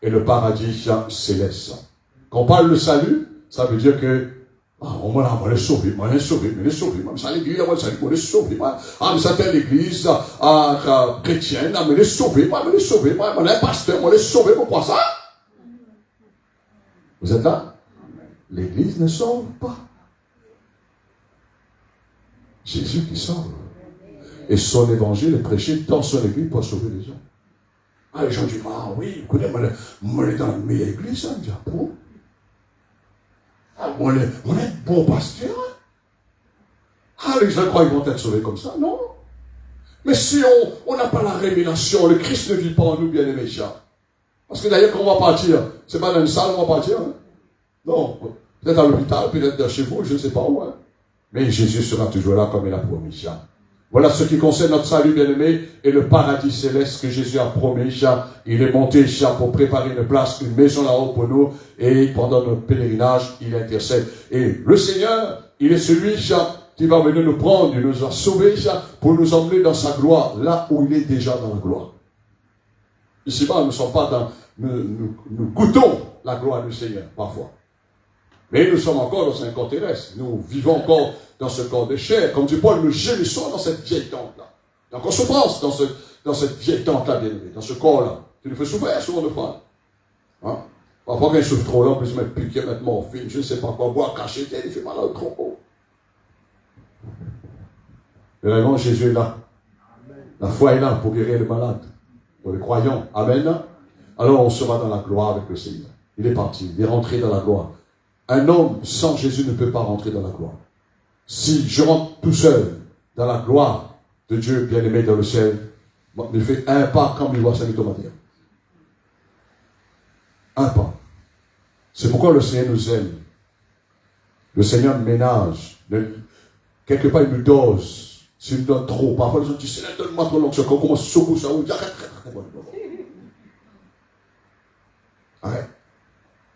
[SPEAKER 2] et le paradis céleste. Quand on parle de salut, ça veut dire que on m'a les sauver, moi les sauver, ça l'église, moi les sauver, mais ça c'est l'église chrétienne, mais les sauver, moi les pasteur, moi les sauver, pourquoi ça? Vous êtes là? L'église ne sauve pas. Jésus qui sauve. Et son évangile est prêché dans son église pour sauver les gens. Ah, les gens disent, ah oui, vous connaissez, moi dans la meilleure église, ça me dit, ah bon? On est bon pasteur. Ah, les gens croient qu'ils vont être sauvés comme ça, non? Mais si on n'a pas la révélation, le Christ ne vit pas en nous, bien aimés, parce que d'ailleurs, quand on va partir, c'est pas dans une salle, on va partir, hein? Non, peut-être à l'hôpital, peut-être chez vous, je ne sais pas où, hein? Mais Jésus sera toujours là comme il a promis, Voilà ce qui concerne notre salut, bien-aimé, et le paradis céleste que Jésus a promis, il est monté, pour préparer une place, une maison là-haut pour nous, et pendant notre pèlerinage, il intercède. Et le Seigneur, il est celui, qui va venir nous prendre, il nous a sauvés, pour nous emmener dans sa gloire, là où il est déjà dans la gloire. Ici-bas, nous ne sommes pas dans, nous goûtons la gloire du Seigneur, parfois. Mais nous sommes encore dans un corps terrestre. Nous vivons encore dans ce corps de chair. Comme dit Paul, nous gémissons dans cette vieille tente-là. Donc on souffrance dans cette vieille tente-là, bien-aimé, dans ce corps-là. Tu nous fais souffrir souvent de fois. Hein? Parfois, quand il souffre trop là, on peut se mettre piqué, mettre morphine, je ne sais pas quoi, boire, cacher, il fait mal au tronc. Et vraiment, Jésus est là. La foi est là pour guérir les malades, pour les croyants. Amen. Alors on sera dans la gloire avec le Seigneur. Il est parti, il est rentré dans la gloire. Un homme sans Jésus ne peut pas rentrer dans la gloire. Si je rentre tout seul dans la gloire de Dieu bien-aimé dans le ciel, il fait un pas comme il voit Saint Thomas dire. Un pas. C'est pourquoi le Seigneur nous aime. Le Seigneur ménage. Quelque part, il nous dose. S'il nous donne trop, parfois les gens disent, Seigneur, donne-moi trop l'onction. Quand on commence à secouer ça, on dit, arrête.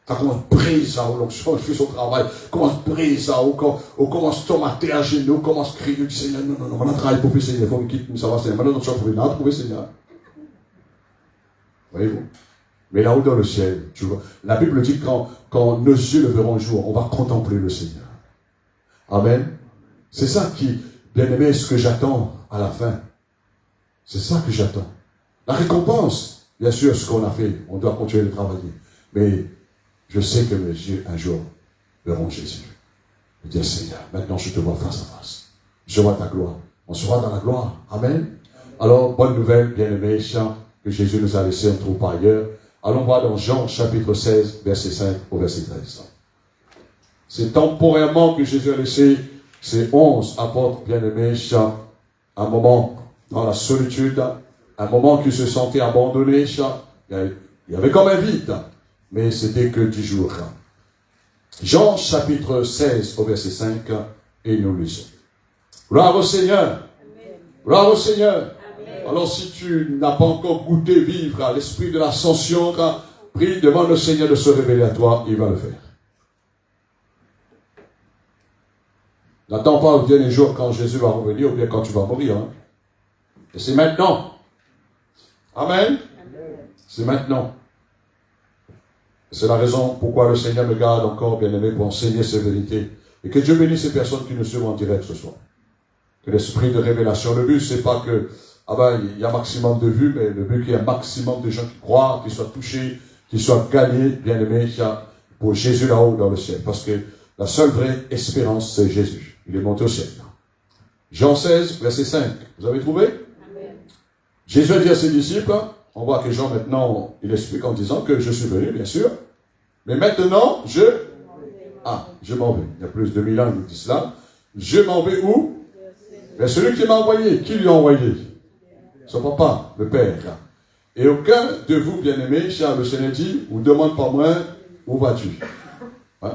[SPEAKER 2] Ça commence à briser ça, l'onction, il fait son travail. Commence à briser ça, on commence à tomater à genoux, on commence à crier, Seigneur, non, on a travaillé pour le Seigneur, il faut qu'il quitte, ça va, Seigneur. Maintenant, notre chance, on a trouvé Seigneur. Voyez-vous? Mais là-haut dans le ciel, tu vois, la Bible dit que quand nos yeux le verront le jour, on va contempler le Seigneur. Amen. C'est ça qui, bien aimé, ce que j'attends à la fin. C'est ça que j'attends. La récompense, bien sûr, ce qu'on a fait, on doit continuer de travailler. Mais je sais que mes yeux, un jour, verront Jésus. Je dis, Seigneur, maintenant je te vois face à face. Je vois ta gloire. On sera dans la gloire. Amen. Alors, bonne nouvelle, bien aimé, que Jésus nous a laissé, on ne trouve pas ailleurs. Allons voir dans Jean chapitre 16, verset 5 au verset 13. C'est temporairement que Jésus a laissé ces 11 apôtres bien-aimés, un moment dans la solitude, un moment qu'ils se sentaient abandonnés. Il y avait comme un vide, mais c'était que 10 jours. Jean chapitre 16 au verset 5, et nous lisons. Gloire au Seigneur. Gloire au Seigneur. Alors si tu n'as pas encore goûté vivre à l'esprit de l'ascension, prie, demande au Seigneur de se révéler à toi, il va le faire. N'attends pas le dernier jour quand Jésus va revenir ou bien quand tu vas mourir. Hein. Et c'est maintenant. Amen. C'est maintenant. C'est la raison pourquoi le Seigneur me garde encore, bien aimé, pour enseigner ces vérités. Et que Dieu bénisse ces personnes qui nous suivent en direct ce soir. Que l'esprit de révélation, le but, c'est pas que il y a maximum de vues, mais le but qu'il y ait un maximum de gens qui croient, qui soient touchés, qui soient gagnés, bien aimés, pour Jésus là-haut dans le ciel. Parce que la seule vraie espérance, c'est Jésus. Il est monté au ciel. Jean 16, verset 5. Vous avez trouvé? Amen. Jésus a dit à ses disciples, on voit que Jean maintenant, il explique en disant que je suis venu, bien sûr, mais maintenant, je m'en vais. Il y a plus de 1000 ans, il nous dit cela. Je m'en vais où? Mais celui qui m'a envoyé, qui lui a envoyé? Son papa, le Père. Et aucun de vous, bien-aimés, le Seigneur dit, ou demande pas moi, où vas-tu? Hein?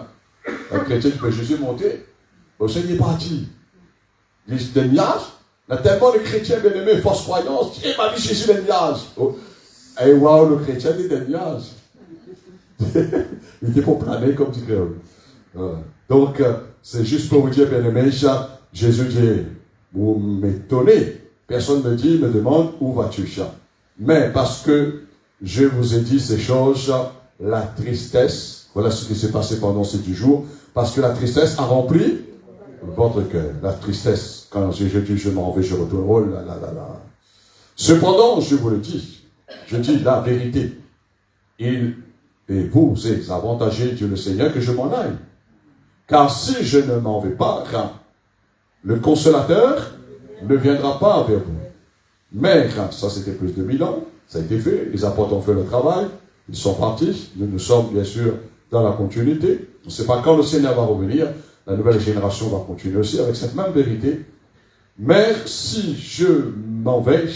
[SPEAKER 2] Un chrétien qui peut Jésus monter, le Seigneur est parti. Il dit, des nuages. Il y a tellement de chrétiens, bien-aimés, fausse croyance, il m'a vu Jésus des nuages. Oh. Et waouh, le chrétien dit des nuages. Il était pour planer comme du créole. Voilà. Donc, c'est juste pour vous dire, bien-aimés, Jésus dit, vous m'étonnez. Personne ne me demande, où vas-tu, mais parce que je vous ai dit ces choses, la tristesse, voilà ce qui s'est passé pendant ces 10 jours, parce que la tristesse a rempli votre cœur. La tristesse, quand je dis je m'en vais, je retourne, oh là là là là. Cependant, je vous le dis, je dis la vérité. Il et vous est avantagé, Dieu le Seigneur, que je m'en aille. Car si je ne m'en vais pas, le consolateur ne viendra pas vers vous. Mais, ça c'était plus de 1000 ans, ça a été fait, les apôtres ont fait le travail, ils sont partis, nous sommes bien sûr dans la continuité. On ne sait pas quand le Seigneur va revenir, la nouvelle génération va continuer aussi avec cette même vérité. Mais si je m'en vais,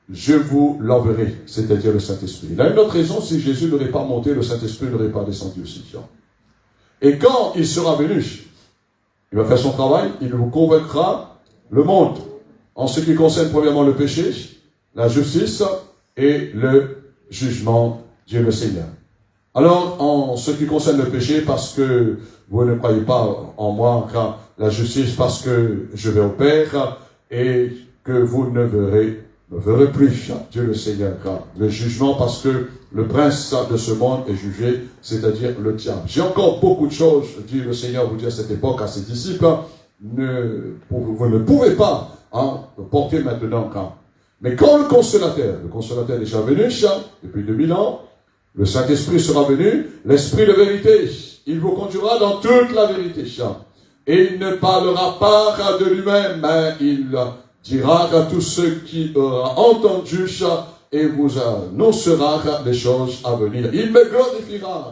[SPEAKER 2] je vous l'enverrai, c'est-à-dire le Saint-Esprit. Il y a une autre raison, si Jésus n'aurait pas monté, le Saint-Esprit n'aurait pas descendu aussi. Et quand il sera venu, il va faire son travail, il vous convaincra le monde, en ce qui concerne premièrement le péché, la justice et le jugement, Dieu le Seigneur. Alors, en ce qui concerne le péché, parce que vous ne croyez pas en moi, la justice, parce que je vais au Père, et que vous ne verrez ne verrez plus, Dieu le Seigneur, le jugement, parce que le prince de ce monde est jugé, c'est-à-dire le diable. J'ai encore beaucoup de choses, dit le Seigneur, vous dit à cette époque, à ses disciples, vous ne pouvez pas le porter maintenant. Mais quand le consolateur est déjà venu, depuis 2000 ans, le Saint-Esprit sera venu, l'Esprit de vérité, il vous conduira dans toute la vérité. Et il ne parlera pas de lui-même, mais il dira à tous ceux qui aura entendu et vous annoncera des choses à venir. Il me glorifiera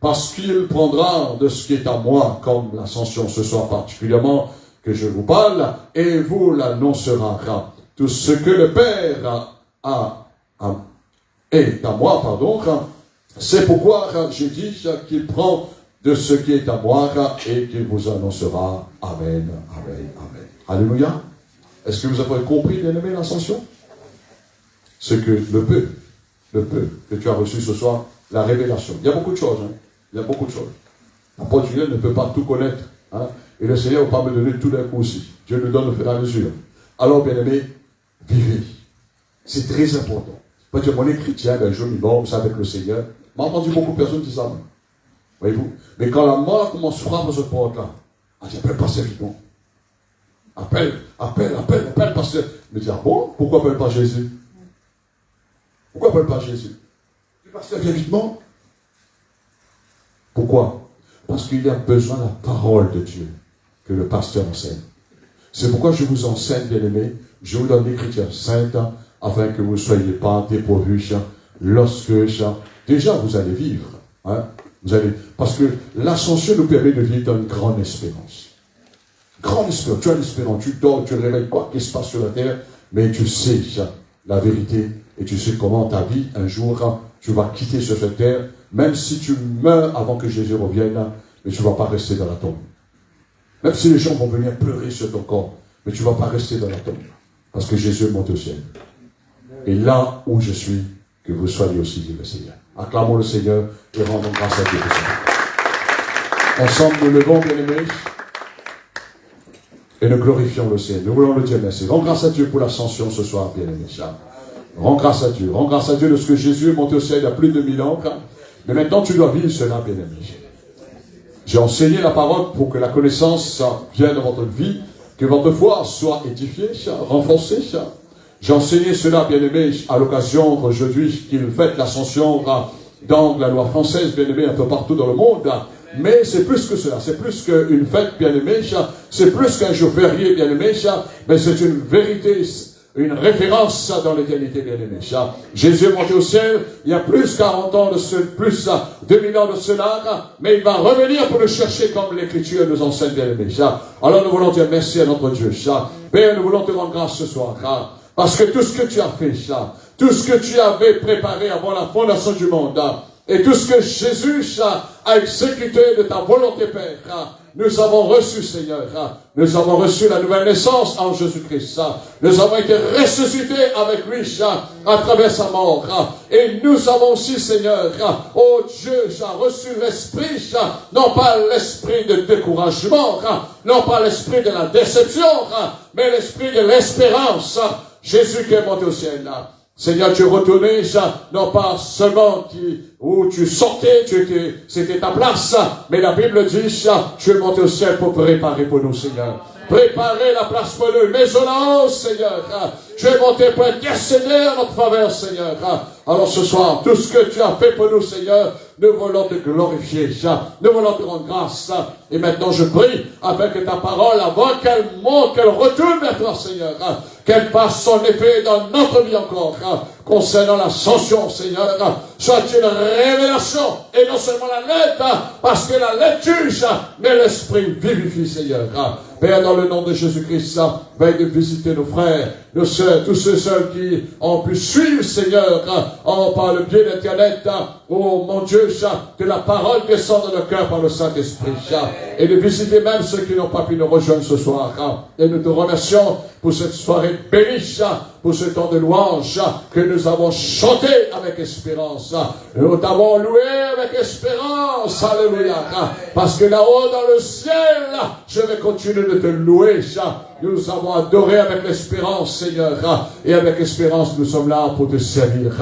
[SPEAKER 2] parce qu'il prendra de ce qui est à moi, comme l'ascension ce soir particulièrement que je vous parle, et vous l'annoncera. Tout ce que le Père est à moi, c'est pourquoi j'ai dit qu'il prend de ce qui est à moi et qu'il vous annoncera. Amen, amen, amen. Alléluia. Est-ce que vous avez compris, bien-aimé, l'ascension? Ce que le peu que tu as reçu ce soir, la révélation. Il y a beaucoup de choses, il y a beaucoup de choses. L'apôtre Julien ne peut pas tout connaître, et le Seigneur ne va pas me donner tout d'un coup aussi. Dieu nous donne au fur et à mesure. Alors, bien-aimé, vivez. C'est très important. Pas dire, mon chrétien, je m'y bon, ça avec le Seigneur. J'ai entendu beaucoup de personnes dire ça. Voyez-vous? Mais quand la mort commence à frapper à cette porte-là, j'appelle passer vivement. Appelle, pasteur. Me dit, ah bon, pourquoi appelle pas Jésus? Pourquoi appelle pas Jésus? Le pasteur vient vitement. Pourquoi? Parce qu'il y a besoin de la parole de Dieu que le pasteur enseigne. C'est pourquoi je vous enseigne, bien-aimés, je vous donne l'Écriture sainte, afin que vous ne soyez pas dépourvus lorsque déjà vous allez vivre. Parce que l'ascension nous permet de vivre dans une grande espérance. Grande espérance. Tu as l'espérance, tu dors, tu réveilles quoi qu'il se passe sur la terre, mais tu sais la vérité et tu sais comment ta vie, un jour, tu vas quitter sur cette terre, même si tu meurs avant que Jésus revienne, mais tu ne vas pas rester dans la tombe. Même si les gens vont venir pleurer sur ton corps, mais tu ne vas pas rester dans la tombe. Parce que Jésus monte au ciel. Et là où je suis, que vous soyez aussi, dit le Seigneur. Acclamons le Seigneur et rendons grâce à Dieu pour ça. Ensemble, nous levons, bien-aimés, et nous glorifions le Seigneur. Nous voulons le dire merci. Rends grâce à Dieu pour l'ascension ce soir, bien-aimés. Rends grâce à Dieu. Rends grâce à Dieu de ce que Jésus est monté au ciel il y a plus de 1000 ans. Mais maintenant, tu dois vivre cela, bien-aimés. J'ai enseigné la parole pour que la connaissance vienne dans votre vie, que votre foi soit édifiée, renforcée. J'ai enseigné cela, bien-aimé, à l'occasion aujourd'hui qu'il fête l'ascension dans la loi française, bien-aimé, un peu partout dans le monde. Mais c'est plus que cela, c'est plus qu'une fête, bien-aimé, c'est plus qu'un jour férié, bien-aimé, mais c'est une vérité, une référence dans l'éternité, bien-aimé. Jésus est monté au ciel, il y a plus 40 ans, plus 2000 ans de cela, mais il va revenir pour le chercher comme l'Écriture nous enseigne, bien-aimé. Alors nous voulons dire merci à notre Dieu. Père, nous voulons te rendre grâce ce soir, parce que tout ce que tu as fait, tout ce que tu avais préparé avant la fondation du monde, et tout ce que Jésus a exécuté de ta volonté, Père, nous avons reçu, Seigneur, nous avons reçu la nouvelle naissance en Jésus-Christ. Nous avons été ressuscités avec lui à travers sa mort. Et nous avons aussi, Seigneur, oh Dieu, reçu l'esprit, non pas l'esprit de découragement, non pas l'esprit de la déception, mais l'esprit de l'espérance. Jésus qui est monté au ciel. Seigneur, tu es retourné, non pas seulement où tu sortais, c'était ta place, mais la Bible dit, tu es monté au ciel pour préparer pour nous, Seigneur. Préparer la place pour nous, maisonnons, Seigneur. Tu es monté pour intercéder en notre faveur, Seigneur. Alors ce soir, tout ce que tu as fait pour nous, Seigneur, nous voulons te glorifier, nous voulons te rendre grâce. Et maintenant, je prie, avec ta parole, avant qu'elle monte, qu'elle retourne vers toi, Seigneur, qu'elle passe son épée dans notre vie encore, concernant l'ascension, Seigneur, soit une révélation, et non seulement la lettre, parce que la lettre juge, mais l'esprit vivifie, Seigneur. Père, dans le nom de Jésus-Christ, veille de visiter nos frères, nos sœurs, tous ceux qui ont pu suivre, Seigneur, par le biais d'Internet. Oh mon Dieu, que la parole descende dans le cœur par le Saint-Esprit, et de visiter même ceux qui n'ont pas pu nous rejoindre ce soir. Et nous te remercions pour cette soirée bénie, pour ce temps de louange que nous avons chanté avec espérance. Nous t'avons loué avec espérance. Alléluia. Parce que là-haut dans le ciel, je vais continuer de te louer. Nous avons adoré avec l'espérance, Seigneur. Et avec espérance, nous sommes là pour te servir.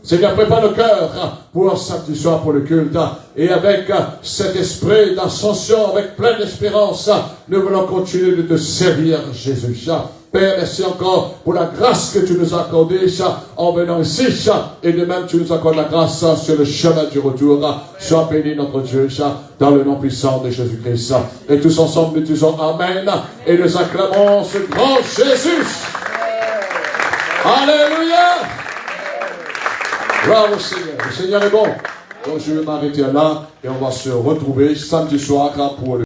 [SPEAKER 2] Seigneur, prépare nos cœurs pour un samedi soir pour le culte. Et avec cet esprit d'ascension, avec pleine d'espérance, nous voulons continuer de te servir, Jésus. Père, merci encore pour la grâce que tu nous as accordée en venant ici. Et de même, tu nous accordes la grâce sur le chemin du retour. Sois béni, notre Dieu, dans le nom puissant de Jésus-Christ. Et tous ensemble, nous disons Amen. Et nous acclamons ce grand Jésus. Alléluia. Gloire au Seigneur. Le Seigneur est bon. Donc je vais m'arrêter là et on va se retrouver samedi soir pour le